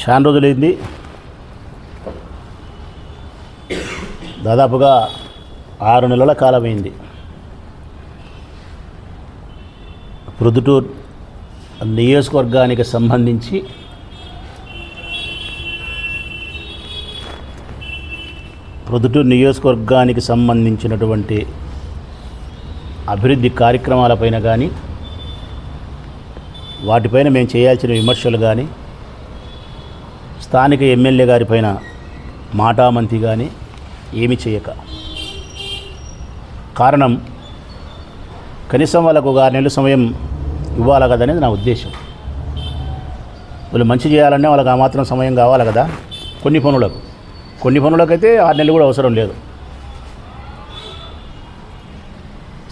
చాలా రోజులైంది, దాదాపుగా 6 నెలల కాలమైంది. ప్రొద్దుటూరు నియోజకవర్గానికి సంబంధించి సంబంధించినటువంటి అభివృద్ధి కార్యక్రమాలపైన కానీ, వాటిపైన మేము చేయాల్సిన విమర్శలు కానీ, స్థానిక ఎమ్మెల్యే గారిపైన మాటామంతి కానీ ఏమి చేయక, కారణం కనీసం వాళ్ళకు 6 నెలల సమయం ఇవ్వాలి కదా అనేది నా ఉద్దేశం. వాళ్ళు మంచి చేయాలనే వాళ్ళకి ఆ మాత్రం సమయం కావాలి కదా. కొన్ని పనులకైతే 6 నెలలు కూడా అవసరం లేదు.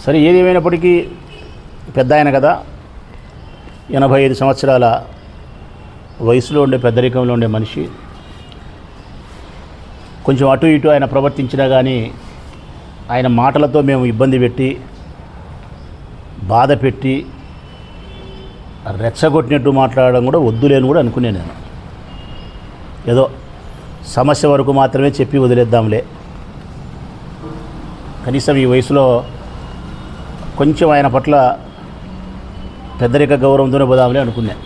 సరే, ఏది ఏమైనప్పటికీ పెద్ద ఆయన కదా, 85 సంవత్సరాల వయసులో ఉండే, పెద్దరికంలో ఉండే మనిషి. కొంచెం అటు ఇటు ఆయన ప్రవర్తించినా కానీ ఆయన మాటలతో మేము ఇబ్బంది పెట్టి, బాధ పెట్టి, రెచ్చగొట్టినట్టు మాట్లాడడం కూడా వద్దులేని కూడా అనుకునే నేను. ఏదో సమస్య వరకు మాత్రమే చెప్పి వదిలేద్దాంలే, కనీసం ఈ వయసులో కొంచెం ఆయన పట్ల పెద్దరిక గౌరవంతోనే పోదాంలే అనుకున్నాను.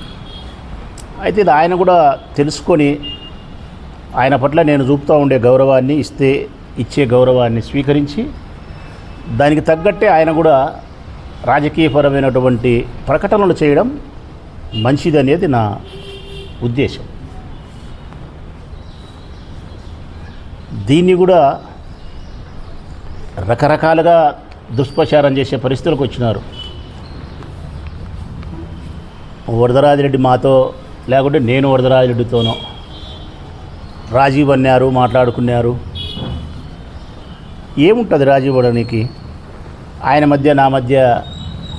అయితే ఇది ఆయన కూడా తెలుసుకొని ఆయన పట్ల నేను చూపుతూ ఉండే గౌరవాన్ని, ఇచ్చే గౌరవాన్ని స్వీకరించి దానికి తగ్గట్టే ఆయన కూడా రాజకీయపరమైనటువంటి ప్రకటనలు చేయడం మంచిదనేది నా ఉద్దేశం. దీన్ని కూడా రకరకాలుగా దుష్ప్రచారం చేసే పరిస్థితులకు వచ్చినారు. వరదరాజిరెడ్డి మాతో, లేకుంటే నేను వరదరాజిరెడ్డితోనో రాజీవ్ అన్నారు, మాట్లాడుకున్నారు. ఏముంటుంది రాజీవ్ అవ్వడానికి? ఆయన మధ్య నా మధ్య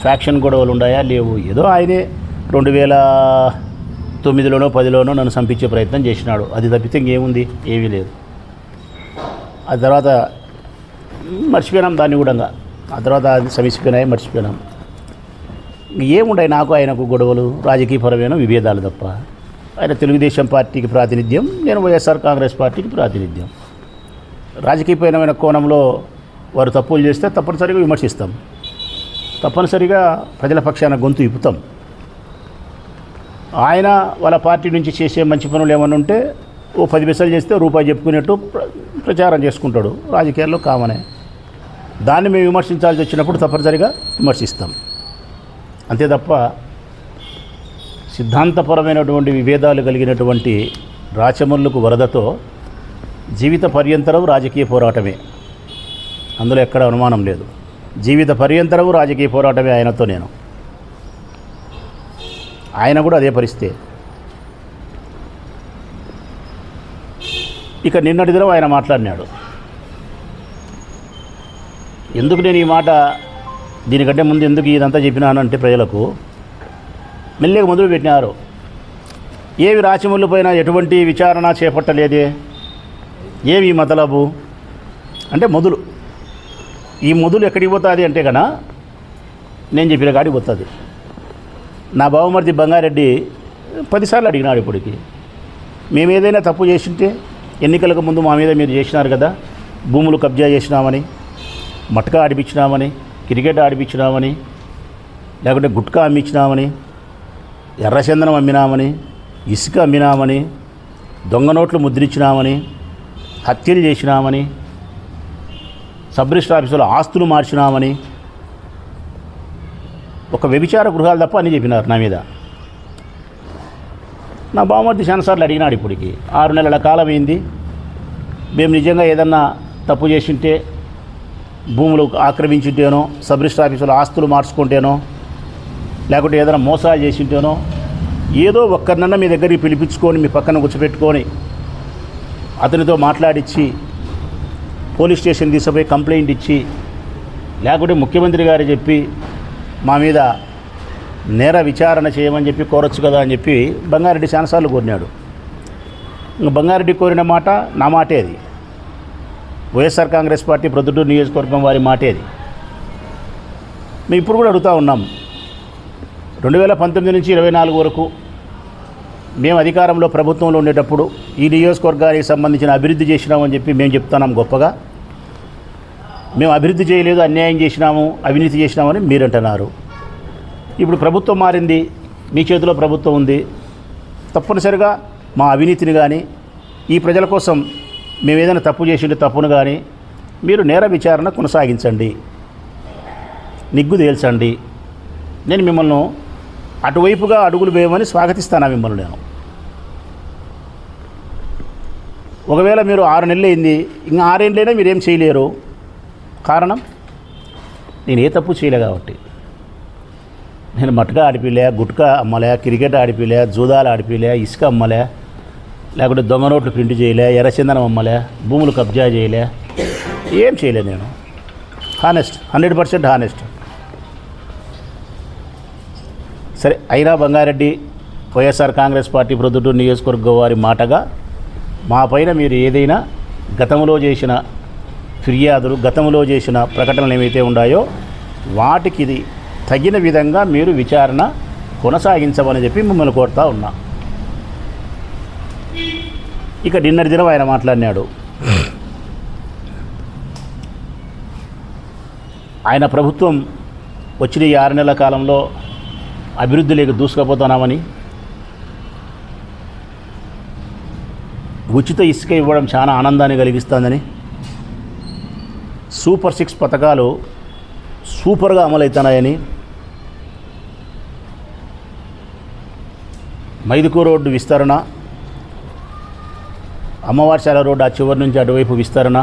ఫ్యాక్షన్ గొడవలు ఉన్నాయా? లేవు. ఏదో ఆయనే 2009లోనో 10లోనో నన్ను చంపించే ప్రయత్నం చేసినాడు. అది తప్పితే ఇంకేముంది? ఏమీ లేదు. ఆ తర్వాత మర్చిపోయినాం దాన్ని కూడా. ఆ తర్వాత అది సమసిపోయినాయి, మర్చిపోయినాం. ఏముంటాయి నాకు ఆయనకు గొడవలు? రాజకీయపరమైన విభేదాలు తప్ప. ఆయన తెలుగుదేశం పార్టీకి ప్రాతినిధ్యం, నేను వైఎస్ఆర్ కాంగ్రెస్ పార్టీకి ప్రాతినిధ్యం. రాజకీయపరమైన కోణంలో వారు తప్పులు చేస్తే తప్పనిసరిగా విమర్శిస్తాం, తప్పనిసరిగా ప్రజల పక్షాన గొంతు ఇప్పుతాం. ఆయన వాళ్ళ పార్టీ నుంచి చేసే మంచి పనులు ఏమన్నా ఉంటే ఓ 10 పైసలు చేస్తే రూపాయి చెప్పుకునేట్టు ప్రచారం చేసుకుంటాడు. రాజకీయాల్లో కామనే. దాన్ని మేము విమర్శించాల్సి వచ్చినప్పుడు తప్పనిసరిగా విమర్శిస్తాం. అంతే తప్ప సిద్ధాంతపరమైనటువంటి విభేదాలు కలిగినటువంటి రాచమల్లుకు వరదతో జీవిత పర్యంతరం రాజకీయ పోరాటమే. అందులో ఎక్కడ అనుమానం లేదు. జీవిత పర్యంతరం రాజకీయ పోరాటమే ఆయనతో. ఆయన కూడా అదే పరిస్థితి. ఇక నిన్నటి దినం ఆయన మాట్లాడినాడు. ఎందుకు నేను ఈ మాట, దీనికంటే ముందు ఎందుకు ఇదంతా చెప్పినాను అంటే, ప్రజలకు మెల్లగా మొదలు పెట్టినారు. ఏవి రాచమల్లు పైన ఎటువంటి విచారణ చేపట్టలేదే, ఏమి మతలబు అంటే మొదలు. ఈ మొదలు ఎక్కడికి పోతుంది అంటే కన్నా నేను చెప్పిన కాడికి పోతుంది. నా బావమరిది బంగారెడ్డి 10 సార్లు అడిగినాడు ఇప్పటికి. మేము ఏదైనా తప్పు చేసింటే, ఎన్నికలకు ముందు మా మీద మీరు చేసినారు కదా, భూములు కబ్జా చేసినామని, మట్కా ఆడిపించినామని, క్రికెట్ ఆడిపించినామని, లేకుంటే గుట్కా అమ్మించినామని, ఎర్రచందనం అమ్మినామని, ఇసుక అమ్మినామని, దొంగ నోట్లు ముద్రించినామని, హత్యలు చేసినామని, సబ్ రిజిస్టర్ ఆఫీసులో ఆస్తులు మార్చినామని, ఒక వ్యభిచార గృహాలు తప్ప అని చెప్పినారు నా మీద. నా బావమరిది చాలాసార్లు అడిగినాడు. ఇప్పటికి 6 నెలల కాలం అయింది. మేము నిజంగా ఏదన్నా తప్పు చేసింటే, భూములు ఆక్రమించుంటేనో, సబ్ రిజిస్టర్ ఆఫీసులో ఆస్తులు మార్చుకుంటేనో, లేకుంటే ఏదైనా మోసాలు చేసింటేనో, ఏదో ఒక్కరినన్నా మీ దగ్గరికి పిలిపించుకొని మీ పక్కన కూర్చోపెట్టుకొని అతనితో మాట్లాడించి పోలీస్ స్టేషన్ తీసుకుపోయి కంప్లైంట్ ఇచ్చి, లేకుంటే ముఖ్యమంత్రి గారు చెప్పి మా మీద నేర విచారణ చేయమని చెప్పి కోరొచ్చు కదా అని చెప్పి బంగారెడ్డి చాలాసార్లు కోరినాడు. ఇంకా బంగారెడ్డి కోరిన మాట నా మాటే. అది వైఎస్ఆర్ కాంగ్రెస్ పార్టీ ప్రొద్దుటూరు నియోజకవర్గం వారి మాటే. అది మేము ఇప్పుడు కూడా అడుగుతూ ఉన్నాం. 2019 నుంచి 24 వరకు మేము అధికారంలో ప్రభుత్వంలో ఉండేటప్పుడు ఈ నియోజకవర్గానికి సంబంధించిన అభివృద్ధి చేసినామని చెప్పి మేము చెప్తున్నాం గొప్పగా. మేము అభివృద్ధి చేయలేదు, అన్యాయం చేసినాము, అవినీతి చేసినామని మీరు అంటున్నారు. ఇప్పుడు ప్రభుత్వం మారింది, మీ చేతిలో ప్రభుత్వం ఉంది. తప్పనిసరిగా మా అవినీతిని కానీ, ఈ ప్రజల కోసం మేము ఏదైనా తప్పు చేసిండే తప్పును కానీ మీరు నేర విచారణ కొనసాగించండి, నిగ్గు తేల్చండి. నేను మిమ్మల్ని అటువైపుగా అడుగులు వేయమని స్వాగతిస్తాను. మిమ్మల్ని నేను ఒకవేళ మీరు 6 నెలలు అయింది, ఇంకా 6 ఏళ్ళైనా మీరేం చేయలేరు. కారణం నేను ఏ తప్పు చేయలే కాబట్టి. నేను మట్కా ఆడిపిలే, గుట్కా అమ్మలే, క్రికెట్ ఆడిపిలే, జూదాలు ఆడిపిలే, ఇసుక అమ్మలే, లేకుంటే దొంగ నోట్లు ప్రింట్ చేయలే, ఎర్రచందనం అమ్మలే, భూములు కబ్జా చేయలే, ఏం చేయలే. నేను హానెస్ట్, 100% హానెస్ట్. సరే, అయినా బంగారెడ్డి వైఎస్ఆర్ కాంగ్రెస్ పార్టీ ప్రొద్దుటూరు నియోజకవర్గ వారి మాటగా మా పైన మీరు ఏదైనా గతంలో చేసిన ఫిర్యాదులు, గతంలో చేసిన ప్రకటనలు ఏవైతే ఉన్నాయో వాటికి ఇది తగిన విధంగా మీరు విచారణ కొనసాగించమని చెప్పి మిమ్మల్ని కోరుతా ఉన్నా. ఇక నిన్నటి దినం ఆయన మాట్లాడినాడు. ఆయన ప్రభుత్వం వచ్చిన ఈ 6 నెలల కాలంలో అభివృద్ధిలోకి దూసుకుపోతున్నామని, ఉచిత ఇసుక ఇవ్వడం చాలా ఆనందాన్ని కలిగిస్తుందని, సూపర్ 6 పథకాలు సూపర్గా అమలవుతున్నాయని, మైదుకూరు రోడ్డు విస్తరణ, అమ్మవారిశాల రోడ్డు ఆ చివరి నుంచి అటువైపు విస్తరణ,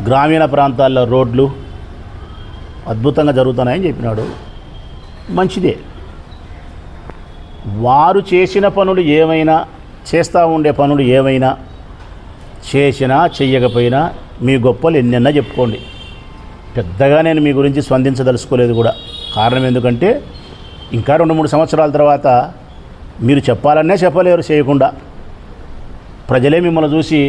గ్రామీణ ప్రాంతాల్లో రోడ్లు అద్భుతంగా జరుగుతున్నాయని చెప్పినాడు. మంచిదే. వారు చేసిన పనులు ఏమైనా, చేస్తూ ఉండే పనులు ఏమైనా, చేసినా చెయ్యకపోయినా మీ గొప్పలు ఎన్నెన్నా చెప్పుకోండి. పెద్దగా నేను మీ గురించి స్పందించదలుచుకోలేదు కూడా. కారణం ఎందుకంటే ఇంకా 2-3 సంవత్సరాల తర్వాత మీరు చెప్పాలనే చెప్పలేరు చేయకుండా. ప్రజలే మిమ్మల్ని చూసి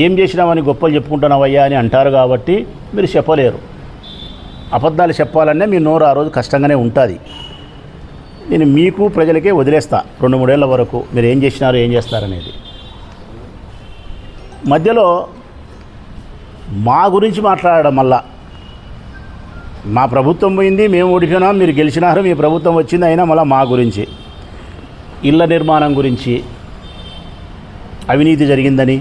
ఏం చేసినామని గొప్పలు చెప్పుకుంటున్నావయ్యా అని అంటారు కాబట్టి మీరు చెప్పలేరు. అబద్ధాలు చెప్పాలనే మీ నోరు ఆ రోజు కష్టంగానే ఉంటుంది. నేను మీకు ప్రజలకే వదిలేస్తా 2-3 ఏళ్ల వరకు మీరు ఏం చేసినారు, ఏం చేస్తారనేది. మధ్యలో మా గురించి మాట్లాడడం వల్ల, మా ప్రభుత్వం పోయింది, మేము ఓడిపోయినాం, మీరు గెలిచినారు, మీ ప్రభుత్వం వచ్చింది, అయినా మళ్ళీ మా గురించి, ఇళ్ల నిర్మాణం గురించి, అవినీతి జరిగిందని,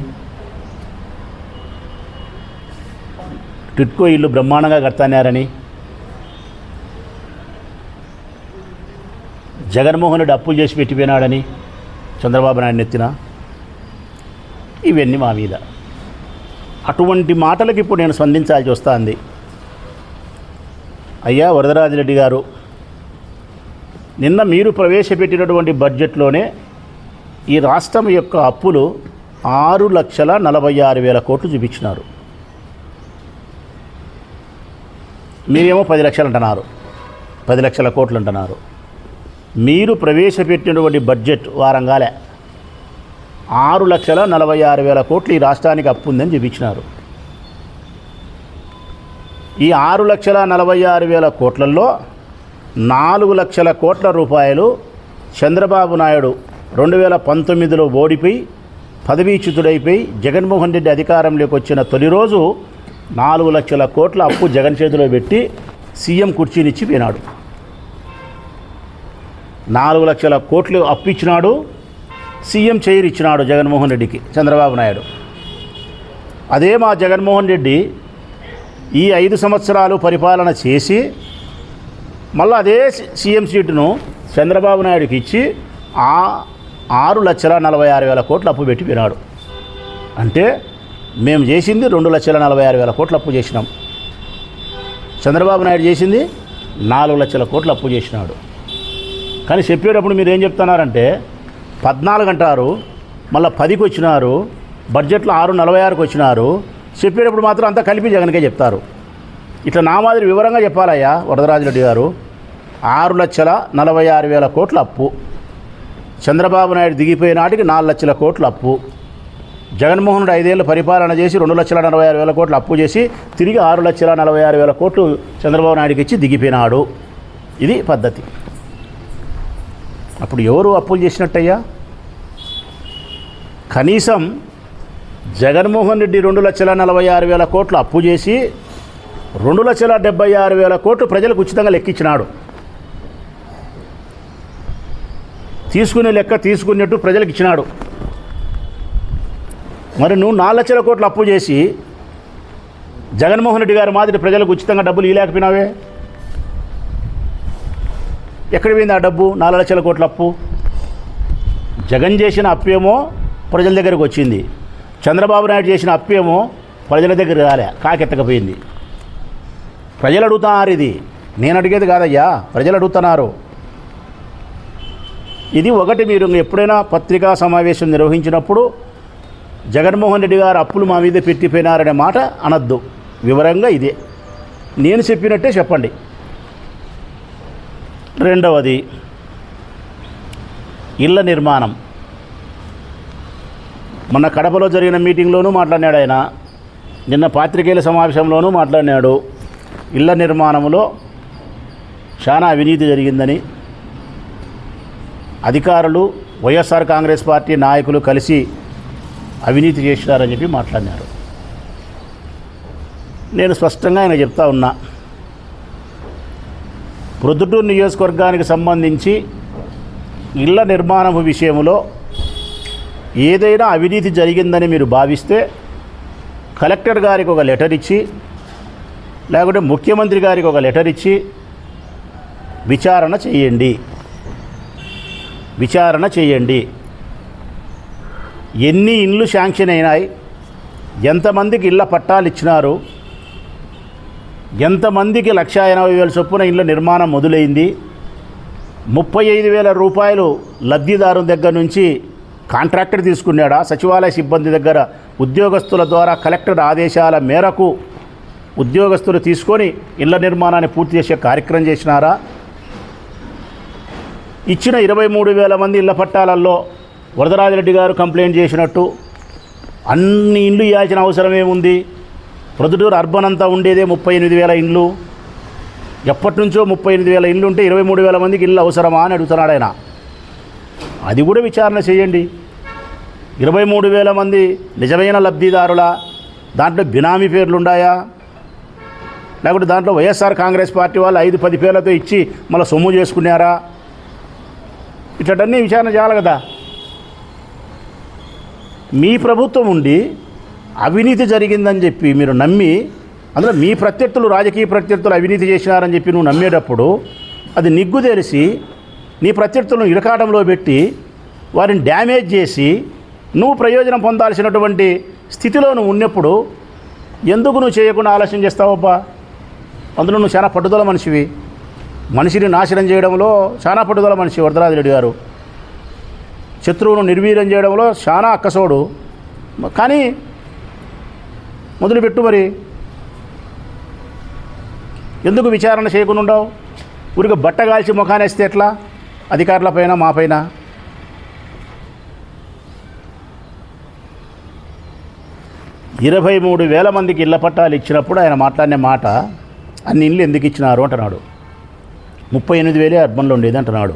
టిట్కో ఇల్లు బ్రహ్మాండంగా కడతానారని, జగన్మోహన్ రెడ్డి అప్పులు చేసి పెట్టిపోయినాడని చంద్రబాబు నాయుడు నెత్తిన, ఇవన్నీ మా మీద. అటువంటి మాటలకు ఇప్పుడు నేను స్పందించాల్సి వస్తుంది. అయ్యా వరదరాజిరెడ్డి గారు, నిన్న మీరు ప్రవేశపెట్టినటువంటి బడ్జెట్లోనే ఈ రాష్ట్రం యొక్క అప్పులు 6,46,000 కోట్లు చూపించినారు. మీరేమో 10 లక్షలు అంటున్నారు, 10 లక్షల కోట్లు అంటున్నారు. మీరు ప్రవేశపెట్టినటువంటి బడ్జెట్ వారంగాలే 6,46,000 కోట్లు ఈ రాష్ట్రానికి అప్పు ఉందని చూపించినారు. ఈ 6,46,000 కోట్లలో 4 లక్షల కోట్ల రూపాయలు చంద్రబాబు నాయుడు 2019లో ఓడిపోయి పదవీచ్యుతుడైపోయి జగన్మోహన్ రెడ్డి అధికారంలోకి వచ్చిన తొలి రోజు 4 లక్షల కోట్ల అప్పు జగన్ చేతిలో పెట్టి సీఎం కుర్చీనిచ్చి పోయినాడు. 4 లక్షల కోట్లు అప్పు ఇచ్చినాడు, సీఎం చైర్ ఇచ్చినాడు జగన్మోహన్ రెడ్డికి చంద్రబాబు నాయుడు. అదే మా జగన్మోహన్ రెడ్డి ఈ 5 సంవత్సరాలు పరిపాలన చేసి మళ్ళీ అదే సీఎం సీటును చంద్రబాబు నాయుడుకి ఇచ్చి 6,46,000 కోట్లు అప్పు పెట్టి పోయినాడు. అంటే మేము చేసింది 2,46,000 కోట్లు అప్పు చేసినాం. చంద్రబాబు నాయుడు చేసింది 4 లక్షల కోట్లు అప్పు చేసినాడు. కానీ చెప్పేటప్పుడు మీరు ఏం చెప్తున్నారంటే 14 అంటారు, మళ్ళీ 10కి వచ్చినారు, బడ్జెట్లో 6,46కి వచ్చినారు. చెప్పేటప్పుడు మాత్రం అంతా కలిపి జగన్కే చెప్తారు. ఇట్లా నా మాదిరి వివరంగా చెప్పాలయ్యా వరదరాజిరెడ్డి గారు. 6,46,000 కోట్ల అప్పు, చంద్రబాబు నాయుడు దిగిపోయిన నాటికి 4 లక్షల కోట్ల అప్పు, జగన్మోహన్ రెడ్డి 5 ఏళ్ళు పరిపాలన చేసి 2,46,000 కోట్లు అప్పు చేసి తిరిగి 6,46,000 కోట్లు చంద్రబాబు నాయుడుకి ఇచ్చి దిగిపోయినాడు. ఇది పద్ధతి. అప్పుడు ఎవరు అప్పులు చేసినట్టయ్యా? కనీసం జగన్మోహన్ రెడ్డి 2,46,000 కోట్లు అప్పు చేసి 2,76,000 కోట్లు ప్రజలకు ఉచితంగా లెక్కించినాడు. తీసుకునే లెక్క తీసుకున్నట్టు ప్రజలకు ఇచ్చినాడు. మరి నువ్వు 4 లక్షల కోట్లు అప్పు చేసి జగన్మోహన్ రెడ్డి గారి మాదిరి ప్రజలకు ఉచితంగా డబ్బులు ఇవ్వలేకపోయినావే. ఎక్కడ పోయింది ఆ డబ్బు? 4 లక్షల కోట్ల అప్పు. జగన్ చేసిన అప్పేమో ప్రజల దగ్గరకు వచ్చింది, చంద్రబాబు నాయుడు చేసిన అప్పేమో ప్రజల దగ్గర రాలే, కాకెత్తకపోయింది. ప్రజలు అడుగుతున్నారు. ఇది నేను అడిగేది కాదయ్యా, ప్రజలు అడుగుతున్నారు. ఇది ఒకటి. మీరు ఎప్పుడైనా పత్రికా సమావేశం నిర్వహించినప్పుడు జగన్మోహన్ రెడ్డి గారు అప్పులు మా మీద పెట్టిపోయినారనే మాట అనద్దు. వివరంగా ఇదే నేను చెప్పినట్టే చెప్పండి. రెండవది ఇళ్ల నిర్మాణం. మొన్న కడపలో జరిగిన మీటింగ్లోనూ మాట్లాడినాడు ఆయన, నిన్న పాత్రికేయుల సమావేశంలోనూ మాట్లాడినాడు. ఇళ్ల నిర్మాణంలో చాలా అవినీతి జరిగిందని, అధికారులు వైఎస్ఆర్ కాంగ్రెస్ పార్టీ నాయకులు కలిసి అవినీతి చేసినారని చెప్పి మాట్లాడినారు. నేను స్పష్టంగా ఆయన చెప్తా ఉన్నా, ప్రొద్దుటూరు నియోజకవర్గానికి సంబంధించి ఇళ్ల నిర్మాణం విషయంలో ఏదైనా అవినీతి జరిగిందని మీరు భావిస్తే కలెక్టర్ గారికి ఒక లెటర్ ఇచ్చి, లేకుంటే ముఖ్యమంత్రి గారికి ఒక లెటర్ ఇచ్చి విచారణ చేయండి. ఎన్ని ఇండ్లు శాంక్షన్ అయినాయి, ఎంతమందికి ఇళ్ల పట్టాలు ఇచ్చినారు, ఎంతమందికి 1,80,000 చొప్పున ఇళ్ల నిర్మాణం మొదలైంది, 35,000 రూపాయలు లబ్ధిదారు దగ్గర నుంచి కాంట్రాక్టర్ తీసుకున్నాడా, సచివాలయ సిబ్బంది దగ్గర ఉద్యోగస్తుల ద్వారా కలెక్టర్ ఆదేశాల మేరకు ఉద్యోగస్తులు తీసుకొని ఇళ్ల నిర్మాణాన్ని పూర్తి చేసే కార్యక్రమం చేసినారా? ఇచ్చిన 23,000 మంది ఇళ్ల పట్టాలలో వరదరాజిరెడ్డి గారు కంప్లైంట్ చేసినట్టు అన్ని ఇండ్లు ఇవ్వాల్సిన అవసరం ఏముంది? ప్రొద్దుటూరు అర్బన్ అంతా ఉండేదే 38,000 ఇండ్లు. ఎప్పటి నుంచో 38,000 ఇండ్లు ఉంటే 23,000 మందికి ఇల్లు అవసరమా అని అడుగుతున్నాడు ఆయన. అది కూడా విచారణ చేయండి. 23,000 మంది నిజమైన లబ్ధిదారుల, దాంట్లో బినామీ పేర్లు ఉన్నాయా, లేకుంటే దాంట్లో వైఎస్ఆర్ కాంగ్రెస్ పార్టీ వాళ్ళు 5-10 పేర్లతో ఇచ్చి మళ్ళీ సొమ్ము చేసుకున్నారా? ఇట్లన్నీ విచారణ చేయాలి కదా. మీ ప్రభుత్వం ఉండి అవినీతి జరిగిందని చెప్పి మీరు నమ్మి, అందులో మీ ప్రత్యర్థులు, రాజకీయ ప్రత్యర్థులు అవినీతి చేసినారని చెప్పి నువ్వు నమ్మేటప్పుడు అది నిగ్గు తెలిసి నీ ప్రత్యర్థులను ఇరకాటంలో పెట్టి వారిని డ్యామేజ్ చేసి నువ్వు ప్రయోజనం పొందాల్సినటువంటి స్థితిలో నువ్వు ఉన్నప్పుడు ఎందుకు నువ్వు చేయకుండా ఆలస్యం చేస్తావబ్బా? అందులో నువ్వు చాలా పట్టుదల మనిషివి. మనిషిని నాశనం చేయడంలో చాలా పట్టుదల మనిషి వరదరాజిరెడ్డి గారు. శత్రువును నిర్వీర్యం చేయడంలో చాలా అక్కసోడు. కానీ మొదలుపెట్టు. మరి ఎందుకు విచారణ చేయకుండా ఉండవు? ఊరికి బట్టగాల్చి ముఖానేస్తే ఎట్లా? అధికారుల పైన, మా పైన. ఇరవై 23,000 మందికి ఇళ్ల పట్టాలు ఇచ్చినప్పుడు ఆయన మాట్లాడిన మాట, అన్ని ఇళ్ళు ఎందుకు ఇచ్చినారు అంటున్నాడు. 38,000 అర్బన్లో ఉండేది అంటున్నాడు.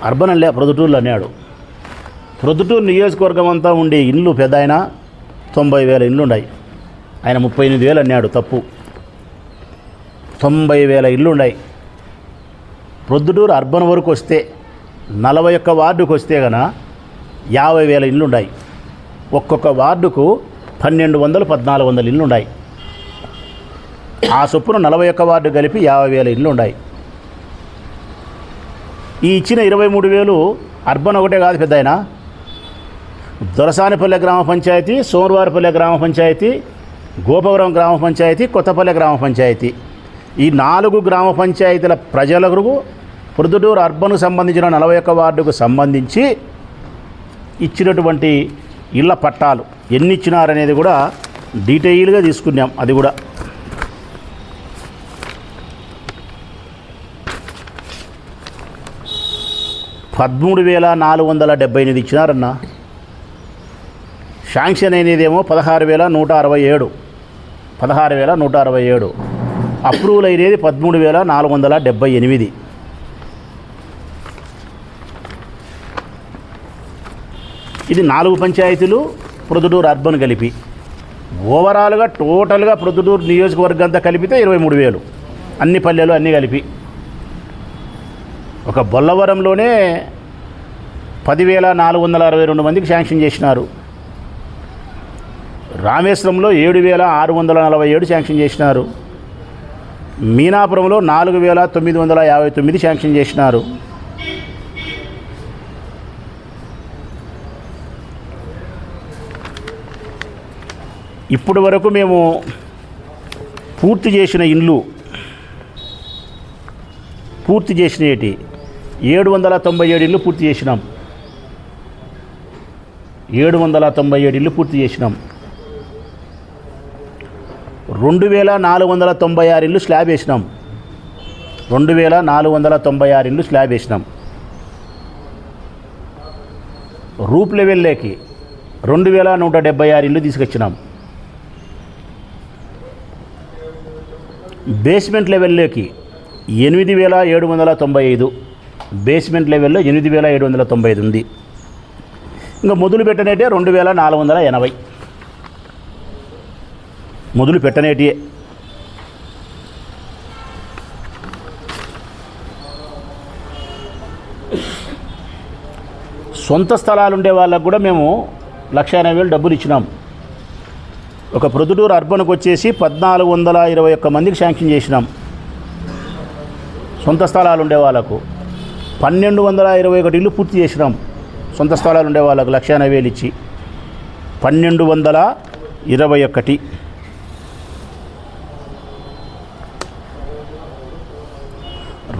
అర్బన్ అల్లే ప్రొద్దుటూరులో అన్నాడు. ప్రొద్దుటూరు నియోజకవర్గం అంతా ఉండే ఇండ్లు పెద్ద ఆయన 90,000 ఇండ్లు ఉన్నాయి. ఆయన 38,000 అన్నాడు. తప్పు. 90,000 ఇళ్ళు ఉన్నాయి. ప్రొద్దుటూరు అర్బన్ వరకు వస్తే 41 వార్డుకు వస్తే గన 50,000 ఇళ్ళు ఉన్నాయి. ఒక్కొక్క వార్డుకు 1,200, 1,400 ఇళ్ళు ఉన్నాయి. ఆ చొప్పున 41 వార్డు కలిపి 50,000 ఇళ్ళు ఉన్నాయి. ఈ ఇచ్చిన 23,000 అర్బన్ ఒకటే కాదు పెద్ద ఆయన. దొరసానిపల్లె గ్రామ పంచాయతీ, సోమవారపల్లె గ్రామ పంచాయతీ, గోపవరం గ్రామ పంచాయతీ, కొత్తపల్లె గ్రామ పంచాయతీ, ఈ 4 గ్రామ పంచాయతీల ప్రజలకు ప్రొద్దుటూరు అర్బన్కు సంబంధించిన 41 వార్డుకు సంబంధించి ఇచ్చినటువంటి ఇళ్ల పట్టాలు ఎన్ని ఇచ్చినారనేది కూడా డీటెయిల్గా తీసుకున్నాం. అది కూడా $13,478 ఇచ్చినారన్న. శాంక్షన్ అయినదేమో 16,167. 16,167. అప్రూవల్ అయినది 13,478. ఇది 4 పంచాయతీలు ప్రొద్దుటూరు అర్బన్ కలిపి. ఓవరాల్గా టోటల్గా ప్రొద్దుటూరు నియోజకవర్గం అంతా కలిపితే 23,000 అన్ని పల్లెలు అన్నీ కలిపి. ఒక బొల్లవరంలోనే 10,462 మందికి శాంక్షన్ చేసినారు. రామేశ్వరంలో 7,647 శాంక్షన్ చేసినారు. మీనాపురంలో 4,959 శాంక్షన్ చేసినారు. ఇప్పటి వరకు మేము పూర్తి చేసిన ఇండ్లు పూర్తి చేసినవి 797 ఇళ్ళు పూర్తి చేసినాం. 797 ఇళ్ళు పూర్తి చేసినాం. 2,496 ఇళ్ళు స్లాబ్ వేసినాం. 2,496 ఇళ్ళు స్లాబ్ వేసినాం. రూప్ లెవెల్లోకి 2,176 ఇళ్ళు తీసుకొచ్చినాం. బేస్మెంట్ లెవెల్లోకి 8,795, బేస్మెంట్ లెవెల్లో 8,795 ఉంది. ఇంకా మొదలు పెట్టనేటే 2,480 మొదలు పెట్టనేటియే. సొంత స్థలాలు ఉండే వాళ్ళకు కూడా మేము 1,80,000 డబ్బులు ఇచ్చినాం. ఒక ప్రొద్దుటూరు అర్బన్కి వచ్చేసి 1,421 మందికి శాంక్షన్ చేసినాం. సొంత స్థలాలు ఉండే వాళ్ళకు 1,221 ఇళ్ళు పూర్తి చేసినాం. సొంత స్థలాలు ఉండే వాళ్ళకు 1,80,000 ఇచ్చి 1,221.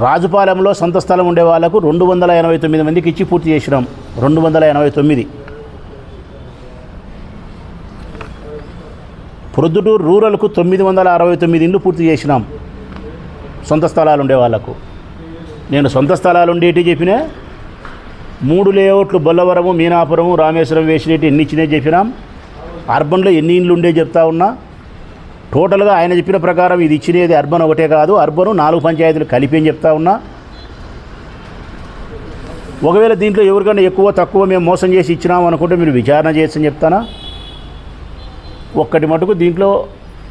రాజుపాలెంలో సొంత స్థలం ఉండే వాళ్ళకు 289 మందికి ఇచ్చి పూర్తి చేసినాం. 289. ప్రొద్దుటూరు రూరల్కు 969 ఇండ్లు పూర్తి చేసినాం సొంత స్థలాలు ఉండే వాళ్ళకు. నేను సొంత స్థలాలు ఉండేటి చెప్పినా 3 లేఅవుట్లు బొల్లవరము, మీనాపురము, రామేశ్వరం వేసినట్టు ఎన్ని ఇచ్చినా చెప్పినాం. అర్బన్లో ఎన్ని ఇండ్లు ఉండే చెప్తా ఉన్నా. టోటల్గా ఆయన చెప్పిన ప్రకారం ఇది ఇచ్చినది అర్బన్ ఒకటే కాదు, అర్బను 4 పంచాయతీలు కలిపి అని చెప్తా ఉన్నా. ఒకవేళ దీంట్లో ఎవరికైనా ఎక్కువ తక్కువ మేము మోసం చేసి ఇచ్చినాం అనుకుంటే మీరు విచారణ చేయొచ్చని చెప్తానా. ఒక్కటి మటుకు దీంట్లో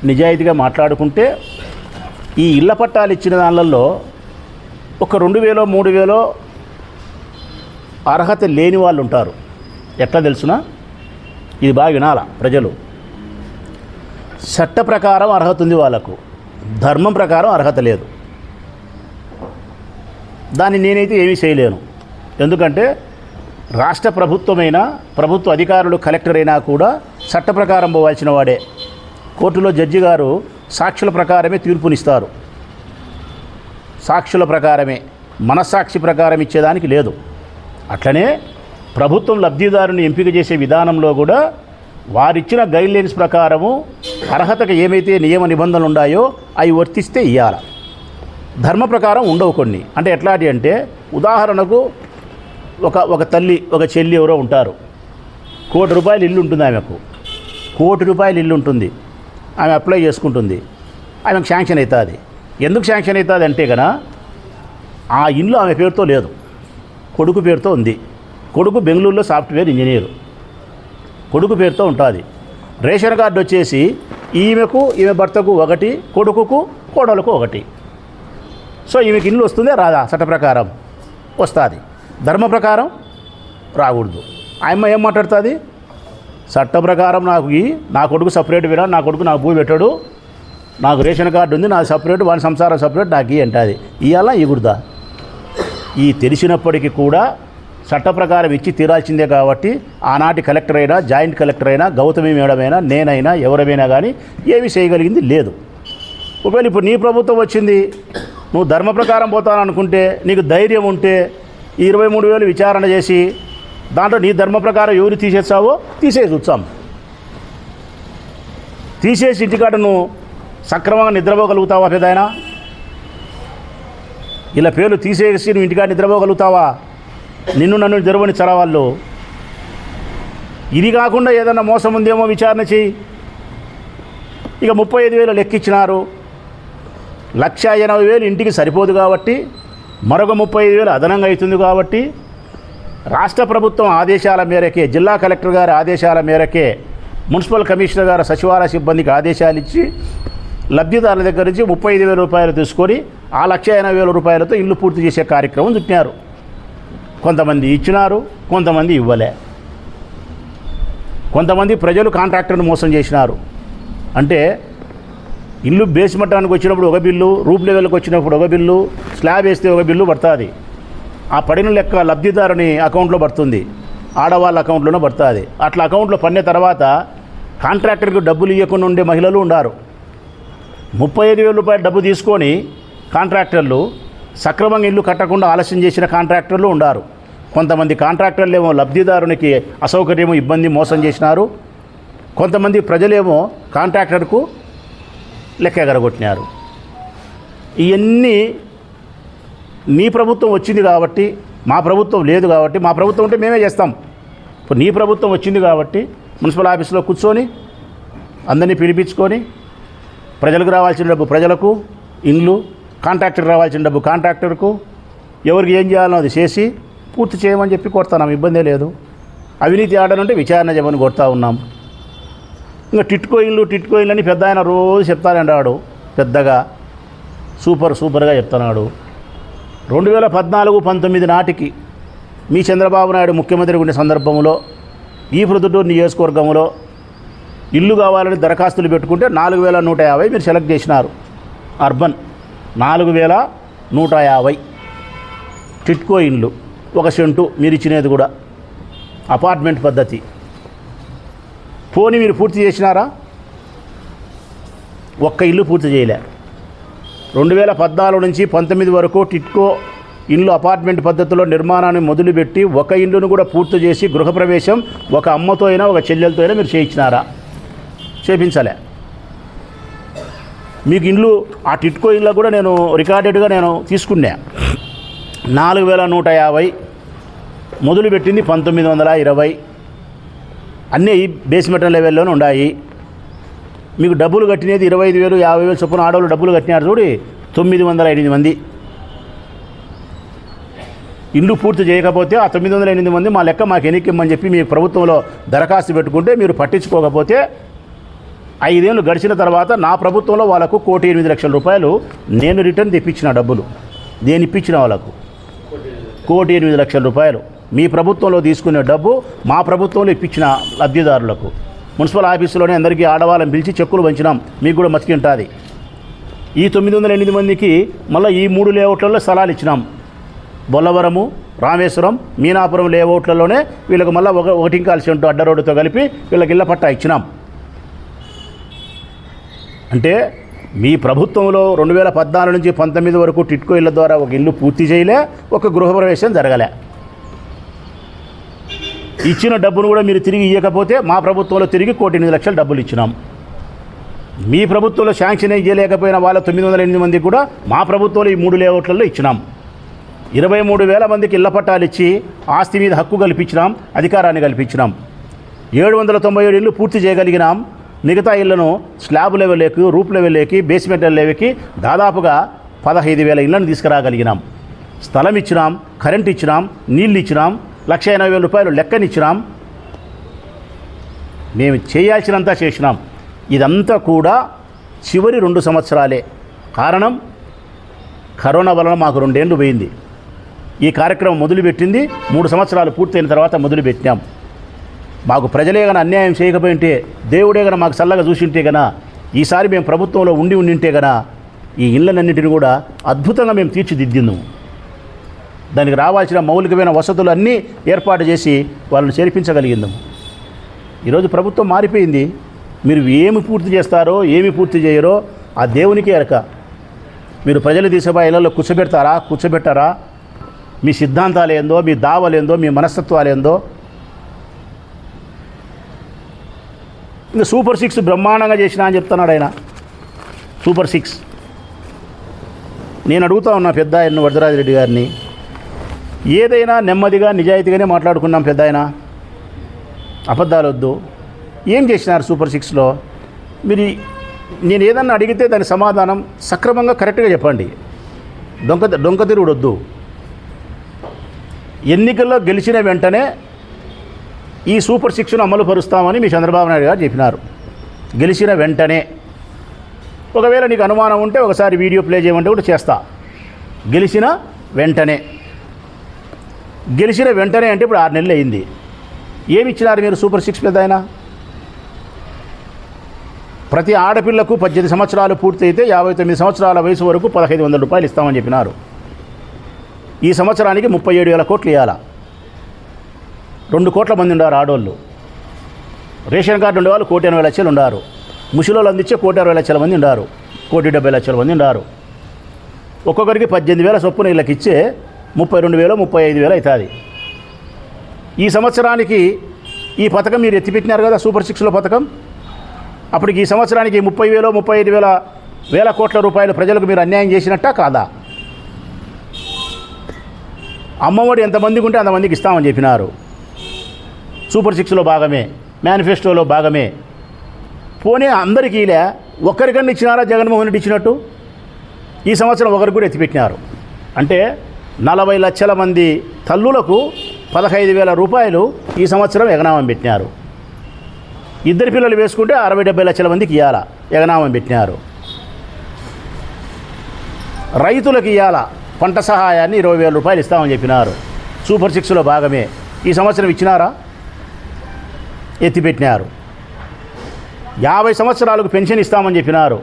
నిజాయితీగా మాట్లాడుకుంటే ఈ ఇళ్ల పట్టాలు ఇచ్చిన దానిలలో ఒక 2,000 3,000 అర్హత లేని వాళ్ళు ఉంటారు. ఎట్లా తెలుసునా, ఇది బాగా వినాలా ప్రజలు. చట్ట ప్రకారం అర్హత ఉంది వాళ్ళకు, ధర్మం ప్రకారం అర్హత లేదు. దాన్ని నేనైతే ఏమీ చేయలేను. ఎందుకంటే రాష్ట్ర ప్రభుత్వమైన ప్రభుత్వ అధికారులు కలెక్టర్ అయినా కూడా చట్ట ప్రకారం పోవాల్సిన వాడే. కోర్టులో జడ్జి గారు సాక్షుల ప్రకారమే తీర్పునిస్తారు. సాక్షుల ప్రకారమే, మనస్సాక్షి ప్రకారం ఇచ్చేదానికి లేదు. అట్లనే ప్రభుత్వం లబ్ధిదారుని ఎంపిక చేసే విధానంలో కూడా వారిచ్చిన గైడ్లైన్స్ ప్రకారము అర్హతకు ఏమైతే నియమ నిబంధనలు ఉన్నాయో అవి వర్తిస్తే ఇవ్వాలి. ధర్మ ప్రకారం ఉండవు కొన్ని. అంటే ఎట్లాంటి అంటే ఉదాహరణకు ఒక తల్లి ఒక చెల్లి ఎవరో ఉంటారు. ₹1,00,00,000 ఇల్లు ఉంటుంది ఆమెకు. ₹1,00,00,000 ఇల్లు ఉంటుంది. ఆమె అప్లై చేసుకుంటుంది. ఆమెకు శాంక్షన్ అవుతుంది. ఎందుకు శాంక్షన్ అవుతుంది అంటే కనుక ఆ ఇల్లు ఆమె పేరుతో లేదు, కొడుకు పేరుతో ఉంది. కొడుకు బెంగళూరులో సాఫ్ట్వేర్ ఇంజనీరు, కొడుకు పేరుతో ఉంటుంది. రేషన్ కార్డు వచ్చేసి ఈమెకు ఈమె భర్తకు ఒకటి, కొడుకుకు కోడలకు ఒకటి. సో ఈమెకి ఇల్లు వస్తుందే రాదా? చట్ట ప్రకారం వస్తుంది, ధర్మ ప్రకారం రాకూడదు. ఆయమ్మ ఏం మాట్లాడుతుంది? చట్ట ప్రకారం నాకు నా కొడుకు సపరేట్ వినా, నా కొడుకు నాకు భూమి పెట్టాడు, నాకు రేషన్ కార్డు ఉంది, నాది సపరేట్, వాని సంసారం సపరేట్, నాకు అంటుంది. ఇవాళ ఇగురుదా? ఈ తెలిసినప్పటికీ కూడా చట్ట ప్రకారం ఇచ్చి తీరాల్సిందే. కాబట్టి ఆనాటి కలెక్టర్ అయినా, జాయింట్ కలెక్టర్ అయినా, గౌతమి మేడమైనా, నేనైనా, ఎవరైనా కానీ ఏమీ చేయగలిగింది లేదు. ఒకవేళ ఇప్పుడు నీ ప్రభుత్వం వచ్చింది, నువ్వు ధర్మ ప్రకారం పోతాననుకుంటే, నీకు ధైర్యం ఉంటే 23,000 విచారణ చేసి దాంట్లో నీ ధర్మ ప్రకారం ఎవరు తీసేస్తావో తీసేసి చూస్తాం. తీసేసి ఇంటికాడ నువ్వు సక్రమంగా నిద్రపోగలుగుతావా? పెదాయనా ఇలా పేర్లు తీసేసి నువ్వు ఇంటికాడ నిద్రపోగలుగుతావా? నిన్ను నన్ను నిద్రపోనిచ్చారా వాళ్ళు? ఇది కాకుండా ఏదన్నా మోసం ఉందేమో విచారణ చేయి. ఇక 35,000 లెక్కించినారు. 1,80,000 ఇంటికి సరిపోదు కాబట్టి మరొక 35,000 అదనంగా అవుతుంది. కాబట్టి రాష్ట్ర ప్రభుత్వం ఆదేశాల మేరకే, జిల్లా కలెక్టర్ గారి ఆదేశాల మేరకే మున్సిపల్ కమిషనర్ గారు సచివాలయ సిబ్బందికి ఆదేశాలు ఇచ్చి లబ్ధిదారుల దగ్గర నుంచి 35,000 రూపాయలు తీసుకొని ఆ 1,80,000 రూపాయలతో ఇల్లు పూర్తి చేసే కార్యక్రమం చుట్టినారు. కొంతమంది ఇచ్చినారు, కొంతమంది ఇవ్వలే. కొంతమంది ప్రజలు కాంట్రాక్టర్ని మోసం చేసినారు. అంటే ఇల్లు బేస్ మట్టానికి వచ్చినప్పుడు ఒక బిల్లు, రూప్ లెవెల్కి వచ్చినప్పుడు ఒక బిల్లు, స్లాబ్ వేస్తే ఒక బిల్లు పడుతుంది. ఆ పడిన లెక్క లబ్ధిదారుని అకౌంట్లో పడుతుంది, ఆడవాళ్ళ అకౌంట్లోనే పడుతుంది. అట్లా అకౌంట్లో పడిన తర్వాత కాంట్రాక్టర్కి డబ్బులు ఇవ్వకుండా ఉండే మహిళలు ఉన్నారు. 35,000 రూపాయలు డబ్బు తీసుకొని కాంట్రాక్టర్లు సక్రమంగా ఇల్లు కట్టకుండా ఆలస్యం చేసిన కాంట్రాక్టర్లు ఉన్నారు. కొంతమంది కాంట్రాక్టర్లు ఏమో లబ్ధిదారునికి అసౌకర్యము, ఇబ్బంది, మోసం చేసినారు. కొంతమంది ప్రజలేమో కాంట్రాక్టర్కు లెక్క ఎగరగొట్టినారు. ఇవన్నీ నీ ప్రభుత్వం వచ్చింది కాబట్టి, మా ప్రభుత్వం లేదు కాబట్టి, మా ప్రభుత్వం ఉంటే మేమే చేస్తాం. ఇప్పుడు నీ ప్రభుత్వం వచ్చింది కాబట్టి మున్సిపల్ ఆఫీసులో కూర్చొని అందరినీ పిలిపించుకొని ప్రజలకు రావాల్సిన డబ్బు ప్రజలకు, ఇండ్లు, కాంట్రాక్టర్కి రావాల్సిన డబ్బు కాంట్రాక్టర్కు, ఎవరికి ఏం చేయాలో అది చేసి పూర్తి చేయమని చెప్పి కొడతాం. ఇబ్బందే లేదు. అవినీతి ఆడనంటే విచారణ చేయమని కొడతా ఉన్నాం. ఇంకా టిట్కో ఇల్లు అని పెద్ద ఆయన రోజు చెప్తానంటాడు. పెద్దగా సూపర్గా చెప్తున్నాడు. 2014-19 నాటికి మీ చంద్రబాబు నాయుడు ముఖ్యమంత్రి ఉండే సందర్భంలో ఈ ప్రొద్దుటూరు నియోజకవర్గంలో ఇల్లు కావాలని దరఖాస్తులు పెట్టుకుంటే 4,150 మీరు సెలెక్ట్ చేసినారు. అర్బన్ 4,150 టిట్కో ఇండ్లు, 1 సెంటు మీరు ఇచ్చినది కూడా అపార్ట్మెంట్ పద్ధతి. పోనీ మీరు పూర్తి చేసినారా? ఒక్క ఇల్లు పూర్తి చేయలే. 2014 నుంచి 19 వరకు టిట్కో ఇల్లు అపార్ట్మెంట్ పద్ధతిలో నిర్మాణాన్ని మొదలుపెట్టి ఒక ఇల్లును కూడా పూర్తి చేసి గృహప్రవేశం ఒక అమ్మతో అయినా ఒక చెల్లెలతో అయినా మీరు చేయించినారా? చేయించలే. మీకు ఇండ్లు ఆ టిట్కో ఇల్లు కూడా నేను రికార్డెడ్గా నేను తీసుకున్నా. 4,150 మొదలుపెట్టింది 1920. అన్నీ బేస్మెంట్ లెవెల్లోనే ఉన్నాయి. మీకు డబ్బులు కట్టినది 25,000, 50,000 చొప్పున ఆడవాళ్ళు డబ్బులు కట్టినారు చూడి 908 మంది. ఇల్లు పూర్తి చేయకపోతే ఆ 908 మంది మా లెక్క మాకు ఎన్నికమ్మని చెప్పి మీ ప్రభుత్వంలో దరఖాస్తు పెట్టుకుంటే మీరు పట్టించుకోకపోతే 5 ఏళ్ళు గడిచిన తర్వాత నా ప్రభుత్వంలో వాళ్ళకు 1,08,00,000 రూపాయలు నేను రిటర్న్ తెప్పించిన డబ్బులు. నేను ఇప్పించిన వాళ్ళకు 1,08,00,000 రూపాయలు మీ ప్రభుత్వంలో తీసుకునే డబ్బు మా ప్రభుత్వంలో ఇప్పించిన లబ్ధిదారులకు. మున్సిపల్ ఆఫీసులోనే అందరికీ ఆడవాళ్ళని పిలిచి చెక్కులు పంచినాం. మీకు కూడా మతికి ఉంటుంది. ఈ 908 మందికి మళ్ళీ ఈ 3 లేఅవుట్లలో స్థలాలు ఇచ్చినాం. బొల్లవరము, రామేశ్వరం, మీనాపురం లేఅవుట్లలోనే వీళ్ళకి మళ్ళీ 1 సెంటు అడ్డ రోడ్డుతో కలిపి వీళ్ళకి ఇళ్ల పట్టా ఇచ్చినాం. అంటే మీ ప్రభుత్వంలో 2014 నుంచి 19 వరకు టిట్కో ఇళ్ల ద్వారా ఒక ఇల్లు పూర్తి చేయలే, ఒక గృహప్రవేశం జరగలే. ఇచ్చిన డబ్బును కూడా మీరు తిరిగి ఇవ్వకపోతే మా ప్రభుత్వంలో తిరిగి 1,08,00,000 డబ్బులు ఇచ్చినాం. మీ ప్రభుత్వంలో శాంక్షన్ చేయలేకపోయిన వాళ్ళ 908 మందికి కూడా మా ప్రభుత్వంలో ఈ 3 లేఅవుట్లలో ఇచ్చినాం. 23,000 మందికి ఇళ్ల పట్టాలు ఇచ్చి ఆస్తి మీద హక్కు కల్పించినాం, అధికారాన్ని కల్పించినాం. 797 ఇళ్ళు పూర్తి చేయగలిగినాం. మిగతా ఇళ్లను స్లాబ్ లెవెల్లోకి, రూప్ లెవెల్లోకి, బేస్మెంట్ లెవెల్కి దాదాపుగా 15,000 ఇళ్లను తీసుకురాగలిగినాం. స్థలం ఇచ్చినాం, కరెంట్ ఇచ్చినాం, నీళ్ళు ఇచ్చినాం, 1,80,000 రూపాయలు లెక్కనిచ్చినాం. మేము చేయాల్సినంత చేసినాం. ఇదంతా కూడా చివరి 2 సంవత్సరాలే. కారణం కరోనా వలన మాకు 2 ఏళ్ళు పోయింది. ఈ కార్యక్రమం మొదలుపెట్టింది 3 సంవత్సరాలు పూర్తయిన తర్వాత మొదలుపెట్టినాం. మాకు ప్రజలే గన అన్యాయం చేయకపోయింటే, దేవుడే గన మాకు చల్లగా చూసింటే గన, ఈసారి మేము ప్రభుత్వంలో ఉండింటే గన ఈ ఇళ్ళనన్నింటిని కూడా అద్భుతంగా మేము తీర్చిదిద్దిందాం. దానికి రావాల్సిన మౌలికమైన వసతులు అన్నీ ఏర్పాటు చేసి వాళ్ళని చేర్పించగలిగిందాం. ఈరోజు ప్రభుత్వం మారిపోయింది. మీరు ఏమి పూర్తి చేస్తారో, ఏమి పూర్తి చేయరో ఆ దేవునికి ఎరక. మీరు ప్రజలు తీసుకుపోయి ఇళ్లలో కూర్చోబెట్టారా? మీ సిద్ధాంతాలు ఏందో, మీ దావలేందో, మీ మనస్తత్వాలు ఏందో. ఇంకా సూపర్ 6 బ్రహ్మాండంగా చేసినా అని చెప్తున్నాడు ఆయన. సూపర్ 6 నేను అడుగుతా ఉన్నా పెద్ద ఆయన వరదరాజిరెడ్డి గారిని, ఏదైనా నెమ్మదిగా నిజాయితీగానే మాట్లాడుకున్నాం. పెద్ద ఆయన అబద్ధాలు వద్దు. ఏం చేసినారు సూపర్ 6లో? మీరు నేను ఏదన్నా అడిగితే దాని సమాధానం సక్రమంగా కరెక్ట్గా చెప్పండి. డొంక తిరుగుడు వద్దు. ఎన్నికల్లో గెలిచిన వెంటనే ఈ సూపర్ సిక్స్ను అమలు పరుస్తామని మీ చంద్రబాబు నాయుడు గారు చెప్పినారు. గెలిచిన వెంటనే. ఒకవేళ నీకు అనుమానం ఉంటే ఒకసారి వీడియో ప్లే చేయమంటే కూడా చేస్తా. గెలిచిన వెంటనే అంటే ఇప్పుడు 6 నెలలు అయింది. ఏమి ఇచ్చినారు మీరు సూపర్ సిక్స్ పెద్ద ఆయన? ప్రతి ఆడపిల్లకు 18 సంవత్సరాలు పూర్తయితే 59 సంవత్సరాల వయసు వరకు 1500 రూపాయలు ఇస్తామని చెప్పినారు. ఈ సంవత్సరానికి 37,000 కోట్లు ఇవ్వాలా. 2 కోట్ల మంది ఉన్నారు ఆడోళ్ళు. రేషన్ కార్డు ఉండేవాళ్ళు 1,80,00,000 ఉన్నారు. ముసలోళ్ళు అందించే 1,60,00,000 మంది ఉన్నారు. 1,70,00,000 మంది ఉన్నారు. ఒక్కొక్కరికి 18,000 చొప్పున వీళ్ళకి ఇచ్చే 32,000 35,000 అవుతుంది. ఈ సంవత్సరానికి ఈ పథకం మీరు ఎత్తిపెట్టినారు కదా, సూపర్ సిక్స్లో పథకం. అప్పటికి ఈ సంవత్సరానికి 30,000 35,000 కోట్ల రూపాయలు ప్రజలకు మీరు అన్యాయం చేసినట్టా కాదా? అమ్మఒడి ఎంతమందికి ఉంటే అంతమందికి ఇస్తామని చెప్పినారు. సూపర్ సిక్స్లో భాగమే, మేనిఫెస్టోలో భాగమే. పోనీ అందరికీ ఇలా ఒక్కరికన్నా ఇచ్చినారా జగన్మోహన్ రెడ్డి ఇచ్చినట్టు? ఈ సంవత్సరం ఒకరికి కూడా ఎత్తిపెట్టినారు. అంటే 40 లక్షల మంది తల్లులకు 15,000 రూపాయలు ఈ సంవత్సరం ఎగనామం పెట్టినారు. 2 పిల్లలు వేసుకుంటే 60-70 లక్షల మందికి ఇవ్వాలా ఎగనామం పెట్టినారు. రైతులకు ఇవ్వాలా పంట సహాయాన్ని 20,000 రూపాయలు ఇస్తామని చెప్పినారు. సూపర్ సిక్స్లో భాగమే. ఈ సంవత్సరం ఇచ్చినారా? ఎత్తిపెట్టినారు. 50 సంవత్సరాలకు పెన్షన్ ఇస్తామని చెప్పినారు.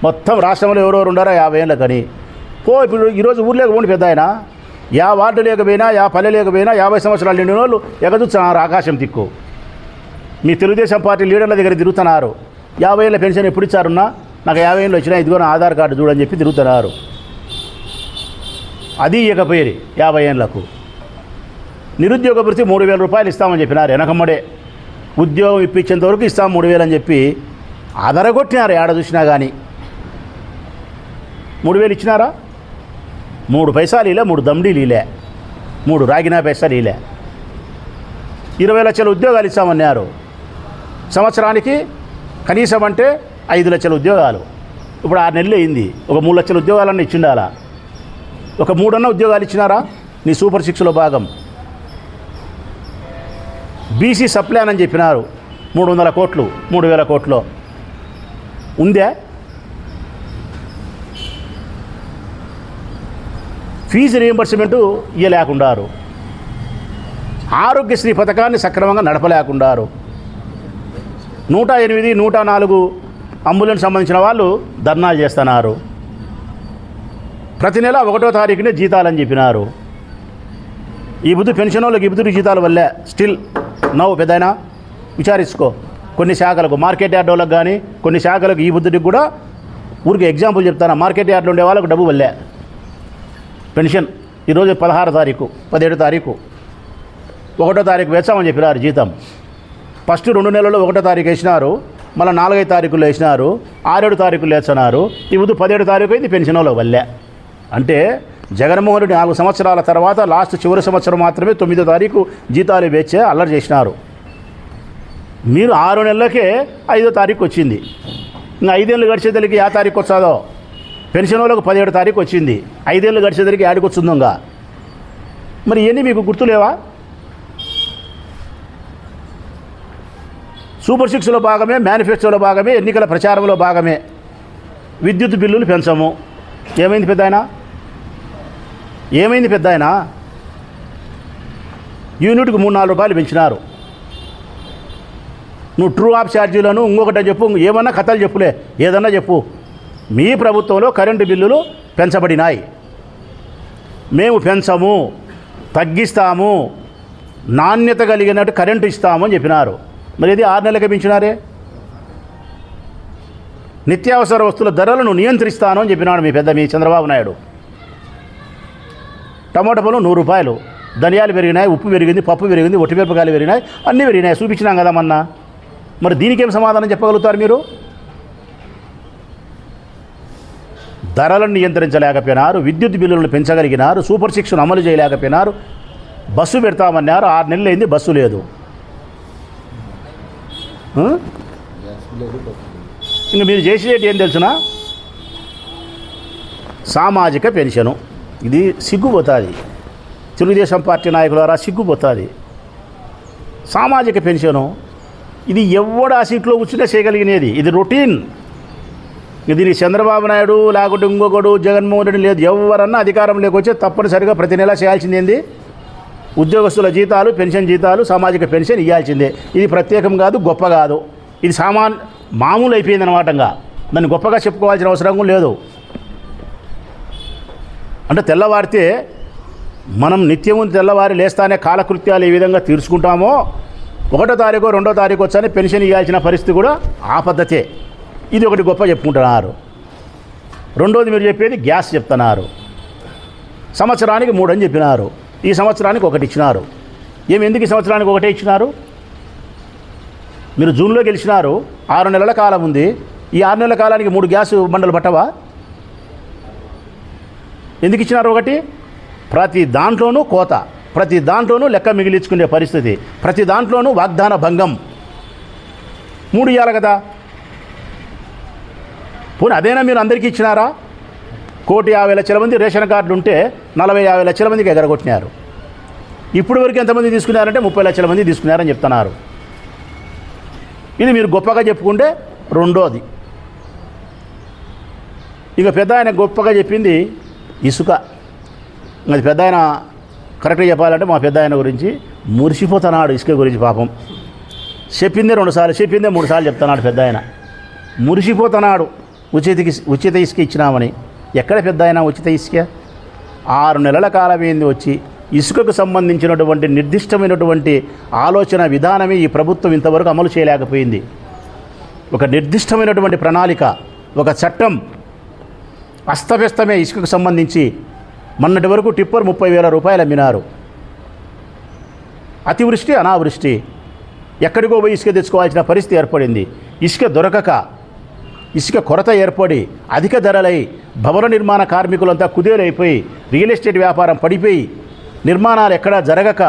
మొత్తం రాష్ట్రంలో ఎవరెవరు ఉండారో 50 ఏళ్ళకని. ఇప్పుడు ఈరోజు ఊర్లోకి పోండి పెద్ద ఆయన, వార్డు లేకపోయినా పల్లె లేకపోయినా 50 సంవత్సరాలు నిండిన వాళ్ళు ఎగదుస్తున్నారు ఆకాశం దిక్కు. మీ తెలుగుదేశం పార్టీ లీడర్ల దగ్గర తిరుగుతున్నారు. 50 ఏళ్ళ పెన్షన్ ఎప్పుడు ఇచ్చారున్నా, నాకు 50 ఏళ్ళు వచ్చినా ఇదిగో నా ఆధార్ కార్డు చూడని చెప్పి తిరుగుతున్నారు. అది ఇకపోయేది 50 ఏళ్ళకు. నిరుద్యోగ భృతి 3,000 రూపాయలు ఇస్తామని చెప్పినారు. వెనకమ్మడే ఉద్యోగం ఇప్పించేంత వరకు ఇస్తాం 3,000 అని చెప్పి అదరగొట్టినారు. ఏడ చూసినా కానీ 3,000 ఇచ్చినారా? 3 పైసలు ఇలా, 3 దమ్డీలు ఇలా, 3 రాగినా పైసలు ఇలా. 20 లక్షల ఉద్యోగాలు ఇస్తామన్నారు. సంవత్సరానికి కనీసం అంటే 5 లక్షల ఉద్యోగాలు. ఇప్పుడు 6 నెలలు అయింది. ఒక 3 లక్షల ఉద్యోగాలన్నీ ఇచ్చిండాలా? ఒక 3 అన్న ఉద్యోగాలు ఇచ్చినారా? నీ సూపర్ సిక్స్లో భాగం. బీసీ సప్లాన్ అని చెప్పినారు. 300 కోట్లు 3,000 కోట్లు ఉందే? Fee reimbursement ఇవ్వలేకుండారు. ఆరోగ్యశ్రీ పథకాన్ని సక్రమంగా నడపలేకుండారు. 108 104 అంబులెన్స్ సంబంధించిన వాళ్ళు ధర్నాలు చేస్తున్నారు. ప్రతి నెల 1వ తారీఖునే జీతాలని చెప్పినారు. ఈ బుద్ధి పెన్షన్ వాళ్ళకి ఈ బుద్ధి జీతాల వల్లే స్టిల్ నవ్వు పెద్దయినా విచారించుకో. కొన్ని శాఖలకు మార్కెట్ యార్డ్ వాళ్ళకి కానీ కొన్ని శాఖలకు ఈ బుద్ధికి కూడా ఊరికి ఎగ్జాంపుల్ చెప్తాను. మార్కెట్ యార్డ్లో ఉండే వాళ్ళకు డబ్బు వల్లే పెన్షన్. ఈరోజు 16 తారీఖు 17 తారీఖు 1వ తారీఖు వేసామని చెప్పినారు జీతం. ఫస్ట్ 2 నెలల్లో 1వ తారీఖు వేసినారు, మళ్ళీ 4-5 తారీఖుల్లో వేసినారు, 6-7 తారీఖులు వేస్తున్నారు. ఇప్పుడు 17 తారీఖు అయింది పెన్షన్ వాళ్ళ వల్లే. అంటే జగన్మోహన్ రెడ్డి 4 సంవత్సరాల తర్వాత లాస్ట్ చివరి సంవత్సరం మాత్రమే 9వ తారీఖు జీతాలు వేచే అల్లరి చేసినారు. మీరు 6 నెలలకే 5వ తారీఖు వచ్చింది. ఇంకా 5 ఏళ్ళు గడిచేదలికి ఏ తారీఖు వచ్చాదో? పెన్షన్ వాళ్ళకు 17 తారీఖు వచ్చింది. 5 ఏళ్ళు గడిచేదలికి యాడికి వచ్చిందోగా? మరి ఇవన్నీ మీకు గుర్తులేవా? సూపర్ సిక్స్లో భాగమే, మేనిఫెస్టోలో భాగమే, ఎన్నికల ప్రచారంలో భాగమే. విద్యుత్ బిల్లులు పెంచము. ఏమైంది పెద్ద ఆయన? ఏమైంది పెద్ద ఆయన? యూనిట్కి 3-4 రూపాయలు పెంచినారు. నువ్వు ట్రూ ఆఫ్ ఛార్జీలను ఇంకొకటి చెప్పు, ఏమన్నా కథలు చెప్పులే, ఏదన్నా చెప్పు. మీ ప్రభుత్వంలో కరెంటు బిల్లులు పెంచబడినాయి. మేము పెంచము, తగ్గిస్తాము, నాణ్యత కలిగినట్టు కరెంటు ఇస్తాము అని చెప్పినారు. మరి ఇది 6 నెలలకే పెంచినారే. నిత్యావసర వస్తువుల ధరలను నియంత్రిస్తాను అని చెప్పినాడు మీ చంద్రబాబు నాయుడు. టమాటా పళ్ళు 100 రూపాయలు, ధనియాలు పెరిగినాయి, ఉప్పు పెరిగింది, పప్పు పెరిగింది, ఒట్టిమిరపకాయలు పెరిగినాయి, అన్నీ పెరిగినాయి. చూపించినాం కదా మొన్న. మరి దీనికేం సమాధానం చెప్పగలుగుతారు మీరు? ధరలను నియంత్రించలేకపోయినారు, విద్యుత్ బిల్లులను పెంచగలిగినారు, సూపర్ సిక్స్ను అమలు చేయలేకపోయినారు. బస్సు పెడతామన్నారు, 6 నెలలు అయింది, బస్సు లేదు. ఇంక మీరు చేసేది ఏం తెలుసునా? సామాజిక పెన్షను. ఇది సిగ్గుపోతుంది తెలుగుదేశం పార్టీ నాయకులారా సిగ్గుపోతుంది. సామాజిక పెన్షను ఇది ఎవడు ఆ సీట్లో కూర్చుంటే చేయగలిగినది, ఇది రొటీన్. దీనికి చంద్రబాబు నాయుడు లేకుంటే ఇంకొకడు జగన్మోహన్ రెడ్డి లేదు, ఎవరన్నా అధికారం లేకొచ్చే తప్పనిసరిగా ప్రతి నెల చేయాల్సింది ఏంది, ఉద్యోగస్తుల జీతాలు, పెన్షన్ జీతాలు, సామాజిక పెన్షన్ ఇవ్వాల్సిందే. ఇది ప్రత్యేకం కాదు, గొప్ప కాదు, ఇది మామూలు అయిపోయింది అనమాటంగా. దాన్ని గొప్పగా చెప్పుకోవాల్సిన అవసరం లేదు. అంటే తెల్లవారితే మనం నిత్యము తెల్లవారి లేస్తానే కాలకృత్యాలు ఏ విధంగా తీర్చుకుంటామో 1వ తారీఖు 2వ తారీఖు వచ్చానే పెన్షన్ ఇవ్వాల్సిన పరిస్థితి కూడా ఆ పద్ధతే. ఇది ఒకటి గొప్ప చెప్పుకుంటున్నారు. రెండోది మీరు చెప్పేది గ్యాస్ చెప్తున్నారు. సంవత్సరానికి 3 అని చెప్పినారు, ఈ సంవత్సరానికి 1 ఇచ్చినారు. ఎందుకు ఈ సంవత్సరానికి 1 ఇచ్చినారు? మీరు జూన్లో గెలిచినారు, 6 నెలల కాలం ఉంది. ఈ 6 నెలల కాలానికి 3 గ్యాస్ బండలు పట్టవా? ఎందుకు ఇచ్చినారు 1? ప్రతి దాంట్లోనూ కోత, ప్రతి దాంట్లోనూ లెక్క మిగిలించుకునే పరిస్థితి, ప్రతి దాంట్లోనూ వాగ్దాన భంగం. 3 ఇవ్వాలి కదా. పోనీ అదేనా మీరు అందరికీ ఇచ్చినారా? 1,50,00,000 మంది రేషన్ కార్డులు ఉంటే 40,50,00,000 మందికి ఎగరగొట్టినారు. ఇప్పుడు వరకు ఎంతమంది తీసుకున్నారంటే 30,00,000 మంది తీసుకున్నారని చెప్తున్నారు. ఇది మీరు గొప్పగా చెప్పుకుంటే రెండోది. ఇక పెద్ద ఆయన గొప్పగా చెప్పింది ఇసుక. అది పెద్ద ఆయన కరెక్ట్గా చెప్పాలంటే మా పెద్ద ఆయన గురించి మురిసిపోతున్నాడు. ఇసుక గురించి పాపం చెప్పిందే 2 సార్లు, చెప్పిందే 3 సార్లు చెప్తున్నాడు. పెద్ద ఆయన మురిసిపోతున్నాడు. ఉచిత ఇసుక ఇచ్చినామని. ఎక్కడ పెద్ద ఆయన ఉచిత ఇసుక? 6 నెలల కాలం ఏంది వచ్చి ఇసుకకు సంబంధించినటువంటి నిర్దిష్టమైనటువంటి ఆలోచన విధానమే ఈ ప్రభుత్వం ఇంతవరకు అమలు చేయలేకపోయింది. ఒక నిర్దిష్టమైనటువంటి ప్రణాళిక, ఒక చట్టం అస్తవ్యస్తమే ఇసుకకు సంబంధించి. మొన్నటి వరకు టిప్పర్ 30,000 రూపాయలు అమ్మినారు. అతివృష్టి అనావృష్టి ఎక్కడికో పోయి ఇసుక తెచ్చుకోవాల్సిన పరిస్థితి ఏర్పడింది. ఇసుక దొరకక, ఇసుక కొరత ఏర్పడి అధిక ధరలై భవన నిర్మాణ కార్మికులంతా కుదేలైపోయి, రియల్ ఎస్టేట్ వ్యాపారం పడిపోయి, నిర్మాణాలు ఎక్కడా జరగక,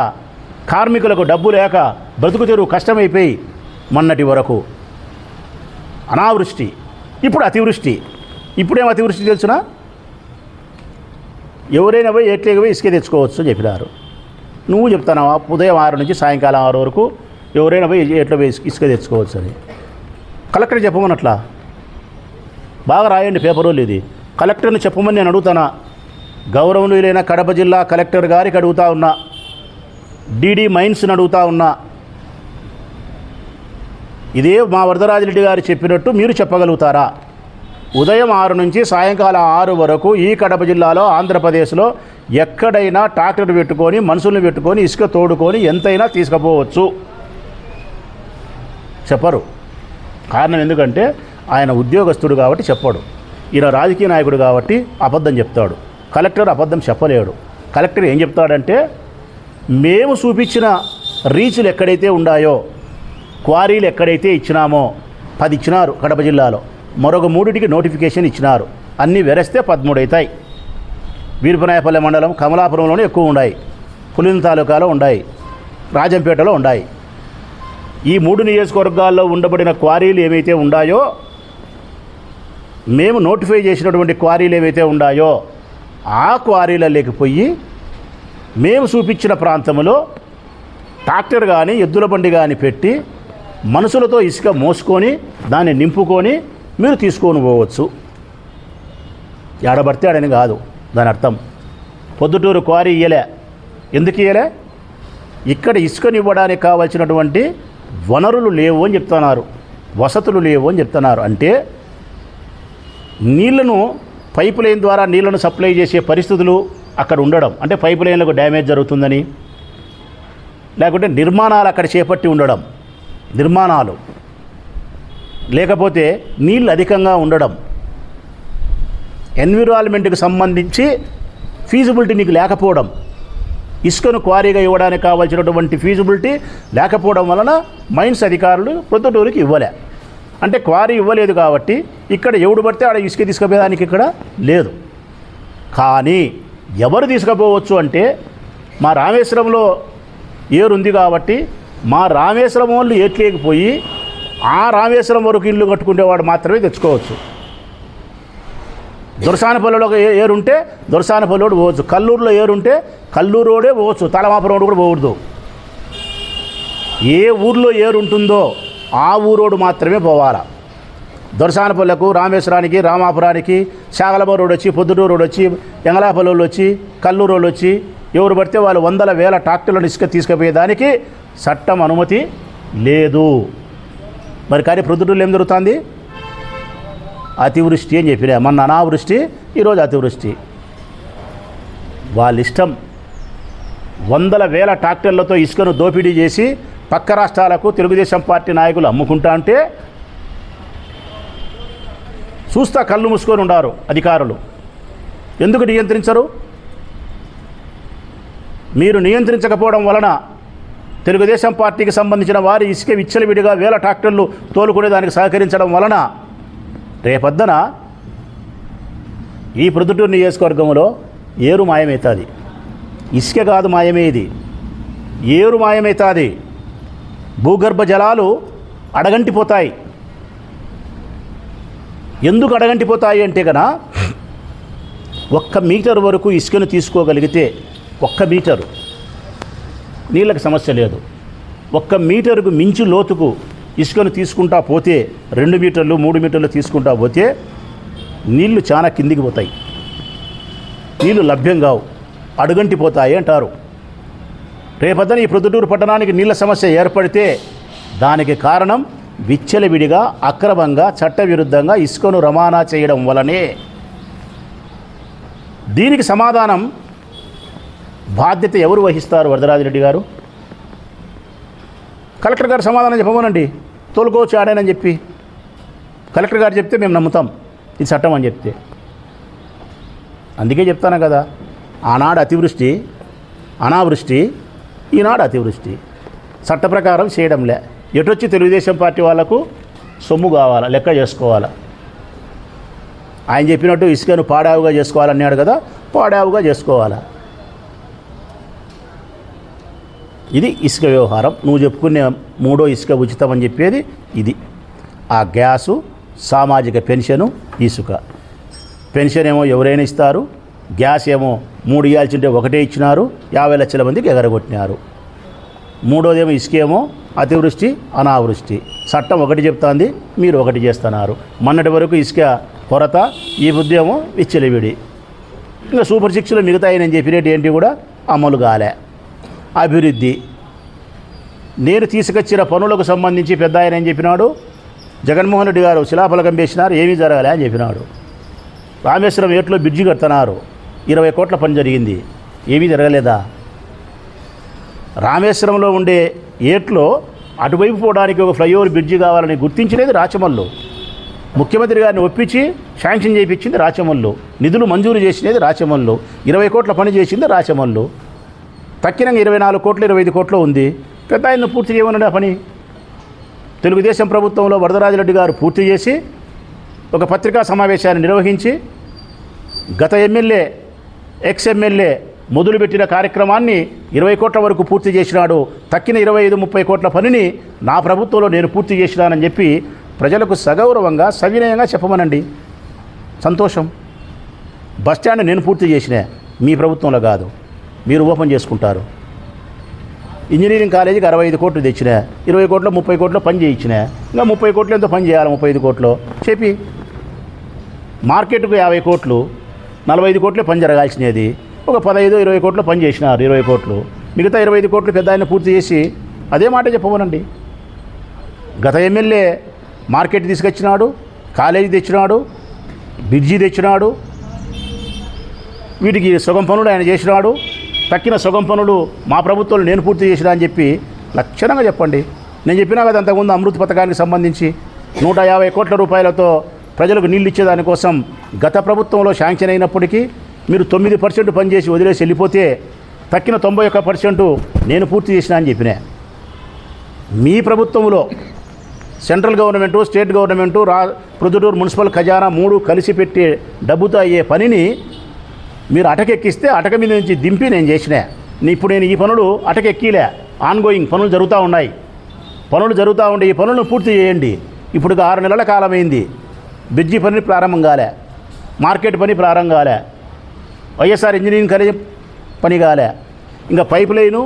కార్మికులకు డబ్బు లేక బ్రతుకు తెరువు కష్టమైపోయి మొన్నటి వరకు అనావృష్టి, ఇప్పుడు అతివృష్టి. ఇప్పుడేం అతివృష్టి తెలుసునా? ఎవరైనా పోయి ఎట్లేకి పోయి ఇసుక తెచ్చుకోవచ్చు అని చెప్పినారు. నువ్వు చెప్తున్నావా ఉదయం 6 నుంచి సాయంకాలం 6 వరకు ఎవరైనా పోయి ఎట్లా పోయి ఇసుక తెచ్చుకోవచ్చు అని? కలెక్టర్ చెప్పమన్నట్లా బాగా రాయండి పేపర్లు. ఇది కలెక్టర్ని చెప్పమని నేను అడుగుతానా? గౌరవనీయులైన కడప జిల్లా కలెక్టర్ గారికి అడుగుతా ఉన్నా, డీడీ మైన్స్ని అడుగుతా ఉన్నా. ఇదే మా వరదరాజిరెడ్డి గారు చెప్పినట్టు మీరు చెప్పగలుగుతారా? ఉదయం 6 నుంచి సాయంకాలం 6 వరకు ఈ కడప జిల్లాలో, ఆంధ్రప్రదేశ్లో ఎక్కడైనా ట్రాక్టర్ పెట్టుకొని, మనుషుల్ని పెట్టుకొని, ఇసుక తోడుకొని ఎంతైనా తీసుకుపోవచ్చు. చెప్పరు. కారణం ఎందుకంటే ఆయన ఉద్యోగస్తుడు కాబట్టి చెప్పాడు. ఈయన రాజకీయ నాయకుడు కాబట్టి అబద్ధం చెప్తాడు. కలెక్టర్ అబద్ధం చెప్పలేడు. కలెక్టర్ ఏం చెప్తాడంటే, మేము చూపించిన రీచ్లు ఎక్కడైతే ఉన్నాయో, క్వారీలు ఎక్కడైతే ఇచ్చినామో 10 ఇచ్చినారు కడప జిల్లాలో, మరొక 3టికి నోటిఫికేషన్ ఇచ్చినారు. అన్నీ వెరస్తే 13 అవుతాయి. వీరపనాయపల్లె మండలం కమలాపురంలోనే ఎక్కువ ఉన్నాయి, పులిన తాలూకాలో ఉన్నాయి, రాజంపేటలో ఉన్నాయి. ఈ 3 నియోజకవర్గాల్లో ఉండబడిన క్వారీలు ఏవైతే ఉన్నాయో, మేము నోటిఫై చేసినటువంటి క్వారీలు ఏవైతే ఉన్నాయో ఆ క్వారీలలోకి పోయి మేము చూపించిన ప్రాంతంలో ట్రాక్టర్ కానీ ఎద్దుల బండి కానీ పెట్టి మనుషులతో ఇసుక మోసుకొని దాన్ని నింపుకొని మీరు తీసుకొని పోవచ్చు. ఏడబడితే ఆడని కాదు దాని అర్థం. పొద్దుటూరు క్వారీ ఇయ్యలే. ఎందుకు ఇయ్యలే? ఇక్కడ ఇసుకనివ్వడానికి కావాల్సినటువంటి వనరులు లేవు అని చెప్తున్నారు, వసతులు లేవు అని చెప్తున్నారు. అంటే నీళ్లను పైప్ లైన్ ద్వారా నీళ్లను సప్లై చేసే పరిస్థితులు అక్కడ ఉండడం, అంటే పైప్ లైన్లకు డ్యామేజ్ జరుగుతుందని, లేకుంటే నిర్మాణాలు అక్కడ చేపట్టి ఉండడం, నిర్మాణాలు లేకపోతే నీళ్ళు అధికంగా ఉండడం, ఎన్విరాన్మెంట్కి సంబంధించి ఫీజిబిలిటీ నీకు లేకపోవడం, ఇసుకను క్వారీగా ఇవ్వడానికి కావాల్సినటువంటి ఫీజిబిలిటీ లేకపోవడం వలన మైన్స్ అధికారులు ప్రొద్దుటూరుకి ఇవ్వలే. అంటే క్వారీ ఇవ్వలేదు కాబట్టి ఇక్కడ ఎవడు పడితే ఆడ ఇసుక తీసుకుపోయేదానికి ఇక్కడ లేదు. కానీ ఎవరు తీసుకుపోవచ్చు అంటే మా రామేశ్వరంలో ఏరుంది కాబట్టి మా రామేశ్వరం వాళ్ళు ఏట్లేకపోయి ఆ రామేశ్వరం వరకు ఇల్లు కట్టుకునేవాడు మాత్రమే తెచ్చుకోవచ్చు. దొరసానపల్లిలో ఏరుంటే దొరసానపల్లిలోడు పోవచ్చు, కల్లూరులో ఏరుంటే కల్లూరోడే పోవచ్చు, తలమాపురోడు కూడా పోకూడదు. ఏ ఊర్లో ఏరుంటుందో ఆ ఊరోడు మాత్రమే పోవాలా. దొరసానపల్లెకు, రామేశ్వరానికి, రామాపురానికి, శాగలబ రోడ్ వచ్చి, పొద్దుటూరు రోడ్ వచ్చి, ఎంగలాపల్లి వాళ్ళు వచ్చి, కల్లూరు వాళ్ళు వచ్చి, ఎవరు పడితే వాళ్ళు వందల వేల ట్రాక్టర్లను ఇసుక తీసుకుపోయేదానికి చట్టం అనుమతి లేదు. మరి కానీ ప్రొద్దుటూరులో ఏం జరుగుతుంది? అతివృష్టి అని చెప్పినా, మొన్న అనావృష్టి, ఈరోజు అతివృష్టి. వాళ్ళ ఇష్టం. వందల వేల ట్రాక్టర్లతో ఇసుకను దోపిడీ చేసి పక్క రాష్ట్రాలకు తెలుగుదేశం పార్టీ నాయకులు అమ్ముకుంటా అంటే చూస్తా కళ్ళు మూసుకొని ఉండారు అధికారులు. ఎందుకు నియంత్రించరు? మీరు నియంత్రించకపోవడం వలన తెలుగుదేశం పార్టీకి సంబంధించిన వారి ఇసుక విచ్చలవిడిగా వేల ట్రాక్టర్లు తోలుకునే దానికి సహకరించడం వలన రేపొద్దున ఈ ప్రొద్దుటూరు నియోజకవర్గంలో ఏరు మాయమవుతుంది. ఇసుక కాదు మాయమేది, ఏరు మాయమవుతుంది. భూగర్భ జలాలు అడగంటిపోతాయి. ఎందుకు అడగంటిపోతాయి అంటే కన్నా 1 మీటర్ వరకు ఇసుకను తీసుకోగలిగితే 1 మీటరు నీళ్ళకి సమస్య లేదు. 1 మీటరుకు మించి లోతుకు ఇసుకను తీసుకుంటా పోతే 2 మీటర్లు 3 మీటర్లు తీసుకుంటా పోతే నీళ్లు చాలా కిందికి పోతాయి, నీళ్లు లభ్యం కావు, అడుగంటిపోతాయి అంటారు. రేపొద్దున ఈ ప్రొద్దుటూరు పట్టణానికి నీళ్ల సమస్య ఏర్పడితే దానికి కారణం విచ్చలవిడిగా అక్రమంగా చట్టవిరుద్ధంగా ఇసుకను రవాణా చేయడం వలనే. దీనికి సమాధానం బాధ్యత ఎవరు వహిస్తారు? వరదరాజిరెడ్డి గారు, కలెక్టర్ గారు సమాధానం చెప్పమనండి. తోలుకోవచ్చు ఆడానని చెప్పి కలెక్టర్ గారు చెప్తే మేము నమ్ముతాం ఇది చట్టం అని చెప్తే. అందుకే చెప్తాను కదా, ఆనాడు అతివృష్టి అనావృష్టి, ఈనాడు అతివృష్టి. చట్ట ప్రకారం చేయడంలే. ఎటొచ్చి తెలుగుదేశం పార్టీ వాళ్లకు సొమ్ము కావాలా, లెక్క చేసుకోవాలా. ఆయన చెప్పినట్టు ఇసుకను పాడావుగా చేసుకోవాలన్నాడు కదా, పాడావుగా చేసుకోవాలా. ఇది ఇసుక వ్యవహారం. నువ్వు చెప్పుకునే 3వ ఇసుక ఉచితం అని చెప్పేది ఇది. ఆ గ్యాసు, సామాజిక పెన్షను, ఇసుక. పెన్షన్ ఏమో ఎవరైనా ఇస్తారు, గ్యాస్ ఏమో 3 ఇవ్వాల్సింటే 1 ఇచ్చినారు, 50 లక్షల మందికి ఎగరగొట్టినారు. 3వదేమో ఇసుకేమో అతివృష్టి అనావృష్టి. చట్టం 1 చెప్తాంది, మీరు 1 చేస్తున్నారు. మొన్నటి వరకు ఇసుక కొరత, ఈ బుద్ధి ఏమో విచ్చలవిడి. ఇంకా సూపర్ 6లో మిగతాయి నేను చెప్పినట్టు ఏంటి కూడా అమలు కాలే. అభివృద్ధి నేను తీసుకొచ్చిన పనులకు సంబంధించి పెద్ద ఆయన ఏం చెప్పినాడు? జగన్మోహన్ రెడ్డి గారు శిలాఫలకం వేసినారు, ఏమీ జరగాలి అని చెప్పినాడు. రామేశ్వరం ఏట్లో బ్రిడ్జి కడుతున్నారు, 20 కోట్ల పని జరిగింది, ఏమీ జరగలేదా? రామేశ్వరంలో ఉండే ఏట్లో అటువైపు పోవడానికి ఒక ఫ్లైఓవర్ బ్రిడ్జి కావాలని గుర్తించినది రాచమల్లు. ముఖ్యమంత్రి గారిని ఒప్పించి శాంక్షన్ చేయించింది రాచమల్లు. నిధులు మంజూరు చేసినది రాచమల్లు. 20 కోట్ల పని చేసింది రాచమల్లు. తక్కినంగా 24 కోట్లు 25 కోట్లు ఉంది. పెద్ద ఆయన పూర్తి చేయమన్నాడు ఆ పని. తెలుగుదేశం ప్రభుత్వంలో వరదరాజిరెడ్డి గారు పూర్తి చేసి ఒక పత్రికా సమావేశాన్ని నిర్వహించి గత ఎమ్మెల్యే ఎక్స్-ఎమ్మెల్యే మొదలుపెట్టిన కార్యక్రమాన్ని 20 కోట్ల వరకు పూర్తి చేసినాడు. తక్కిన 25-30 కోట్ల పనిని నా ప్రభుత్వంలో నేను పూర్తి చేసినానని చెప్పి ప్రజలకు సగౌరవంగా సవినయంగా చెప్పమనండి. సంతోషం. బస్టాండ్ నేను పూర్తి చేసినా, మీ ప్రభుత్వంలో కాదు, మీరు ఓపెన్ చేసుకుంటారు. ఇంజనీరింగ్ కాలేజీకి 65 కోట్లు తెచ్చినా, 20 కోట్లు 30 కోట్లు పని చేయించినా, ఇంకా 30 కోట్లు ఎంతో పని చేయాలి. 35 కోట్లు చెప్పి మార్కెట్కు 50 కోట్లు 45 కోట్లే పని జరగాల్సినది. ఒక 15-20 కోట్లు పని చేసినారు. 20 కోట్లు మిగతా 25 కోట్లు పెద్ద ఆయన పూర్తి చేసి అదే మాట చెప్పమనండి. గత ఎమ్మెల్యే మార్కెట్ తీసుకొచ్చినాడు, కాలేజీ తెచ్చినాడు, బ్రిడ్జి తెచ్చినాడు, వీటికి సగం పనులు ఆయన చేసినాడు. తక్కిన సగం పనులు మా ప్రభుత్వంలో నేను పూర్తి చేసినా అని చెప్పి లక్షణంగా చెప్పండి. నేను చెప్పినా కదా అంతకుముందు అమృత్ పథకానికి సంబంధించి 150 కోట్ల రూపాయలతో ప్రజలకు నీళ్ళు ఇచ్చేదానికోసం గత ప్రభుత్వంలో శాంక్షన్ అయినప్పటికీ మీరు 9% పనిచేసి వదిలేసి వెళ్ళిపోతే తక్కిన 91% నేను పూర్తి చేసినా అని చెప్పినా. మీ ప్రభుత్వంలో central government, state government, Proddatur municipal ఖజానా 3 కలిసి పెట్టే డబ్బుతో అయ్యే పనిని మీరు అటకెక్కిస్తే అటక మీద నుంచి దింపి నేను చేసినా. ఇప్పుడు నేను ఈ పనులు అటకెక్కిలే, ఆన్గోయింగ్ పనులు జరుగుతూ ఉన్నాయి. పనులు జరుగుతూ ఉండే ఈ పనులను పూర్తి చేయండి. ఇప్పుడు 6 నెలల కాలమైంది, బ్రిడ్జి పని ప్రారంభం కాలే. మార్కెట్ పని ప్రారంభం కాలే, వైఎస్ఆర్ ఇంజనీరింగ్ కాలేజ్ పని కాలే, ఇంకా పైప్ లైను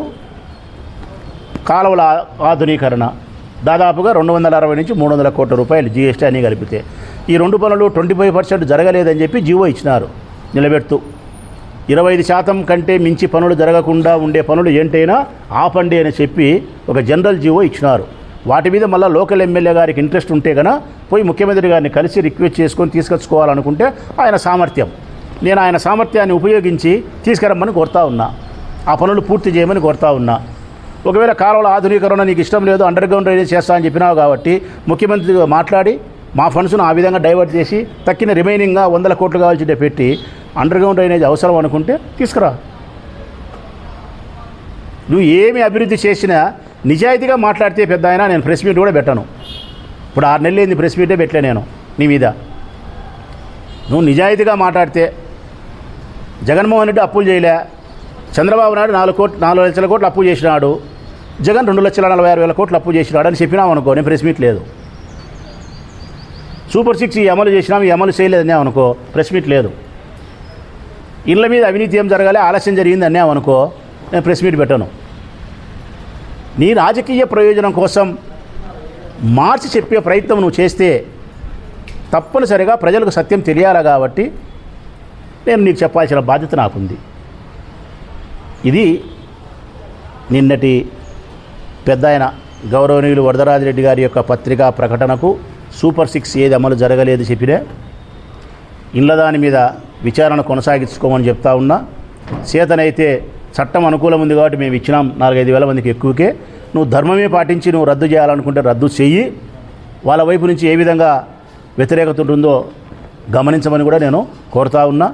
కాలువల ఆధునీకరణ దాదాపుగా 260 నుంచి 300 కోట్ల రూపాయలు జీఎస్టీ అన్నీ కలిపితే ఈ రెండు పనులు 25% జరగలేదని చెప్పి జీవో ఇచ్చినారు నిలబెడుతూ. 25% కంటే మించి పనులు జరగకుండా ఉండే పనులు ఏంటైనా ఆపండి అని చెప్పి ఒక జనరల్ జీవో ఇచ్చినారు. వాటి మీద మళ్ళీ లోకల్ ఎమ్మెల్యే గారికి ఇంట్రెస్ట్ ఉంటే కనుక పోయి ముఖ్యమంత్రి గారిని కలిసి రిక్వెస్ట్ చేసుకొని తీసుకొచ్చుకోవాలనుకుంటే ఆయన సామర్థ్యం, నేను ఆయన సామర్థ్యాన్ని ఉపయోగించి తీసుకురమ్మని కోరుతా ఉన్నా, ఆ పనులు పూర్తి చేయమని కోరుతా ఉన్నా. ఒకవేళ కాలువల ఆధునీకరణ నీకు ఇష్టం లేదు, అండర్ గ్రౌండ్ డ్రైనేజ్ చేస్తా అని చెప్పినావు కాబట్టి ముఖ్యమంత్రితో మాట్లాడి మా ఫండ్స్ను ఆ విధంగా డైవర్ట్ చేసి తక్కిన రిమైనింగ్గా 100 కోట్లు కావాల్సిందే పెట్టి అండర్ గ్రౌండ్ డ్రైనేజ్ అవసరం అనుకుంటే తీసుకురా. నువ్వు ఏమి అభివృద్ధి చేసినా నిజాయితీగా మాట్లాడితే పెద్ద అయినా నేను ప్రెస్ మీట్ కూడా పెట్టను. ఇప్పుడు 6 నెలలు ఏంది ప్రెస్ మీటే పెట్టలే నేను నీ మీద. నువ్వు నిజాయితీగా మాట్లాడితే జగన్మోహన్ రెడ్డి అప్పులు చేయలే, చంద్రబాబు నాయుడు 4 లక్షల కోట్లు అప్పు చేసినాడు, జగన్ 2,46,000 కోట్లు అప్పు చేసినాడు అని చెప్పినావు అనుకో, నేను ప్రెస్ మీట్ లేదు. సూపర్ 6 ఈ అమలు చేసినాం, ఈ అమలు చేయలేదని అనుకో, ప్రెస్ మీట్ లేదు. ఇళ్ళ మీద అవినీతి ఏం జరగాలి, ఆలస్యం జరిగింది అన్నామనుకో, నేను ప్రెస్ మీట్ పెట్టను. నీ రాజకీయ ప్రయోజనం కోసం మార్చి చెప్పే ప్రయత్నం నువ్వు చేస్తే తప్పనిసరిగా ప్రజలకు సత్యం తెలియాలి కాబట్టి నేను నీకు చెప్పాల్సిన బాధ్యత నాకుంది. ఇది నిన్నటి పెద్ద ఆయన గౌరవనీయులు వరదరాజిరెడ్డి గారి యొక్క పత్రికా ప్రకటనకు సూపర్ 6 ఏది అమలు జరగలేదు చెప్పినే ఇళ్ళ దాని మీద విచారణ కొనసాగించుకోమని చెప్తా ఉన్నా. చేతనైతే చట్టం అనుకూలం ఉంది కాబట్టి మేము ఇచ్చినాం 4-5 వేల మందికి ఎక్కువకే. నువ్వు ధర్మమే పాటించి నువ్వు రద్దు చేయాలనుకుంటే రద్దు చెయ్యి. వాళ్ళ వైపు నుంచి ఏ విధంగా వ్యతిరేకత ఉంటుందో గమనించమని కూడా నేను కోరుతా ఉన్నా.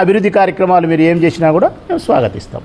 అభివృద్ధి కార్యక్రమాలు మీరు ఏం చేసినా కూడా మేము స్వాగతిస్తాం.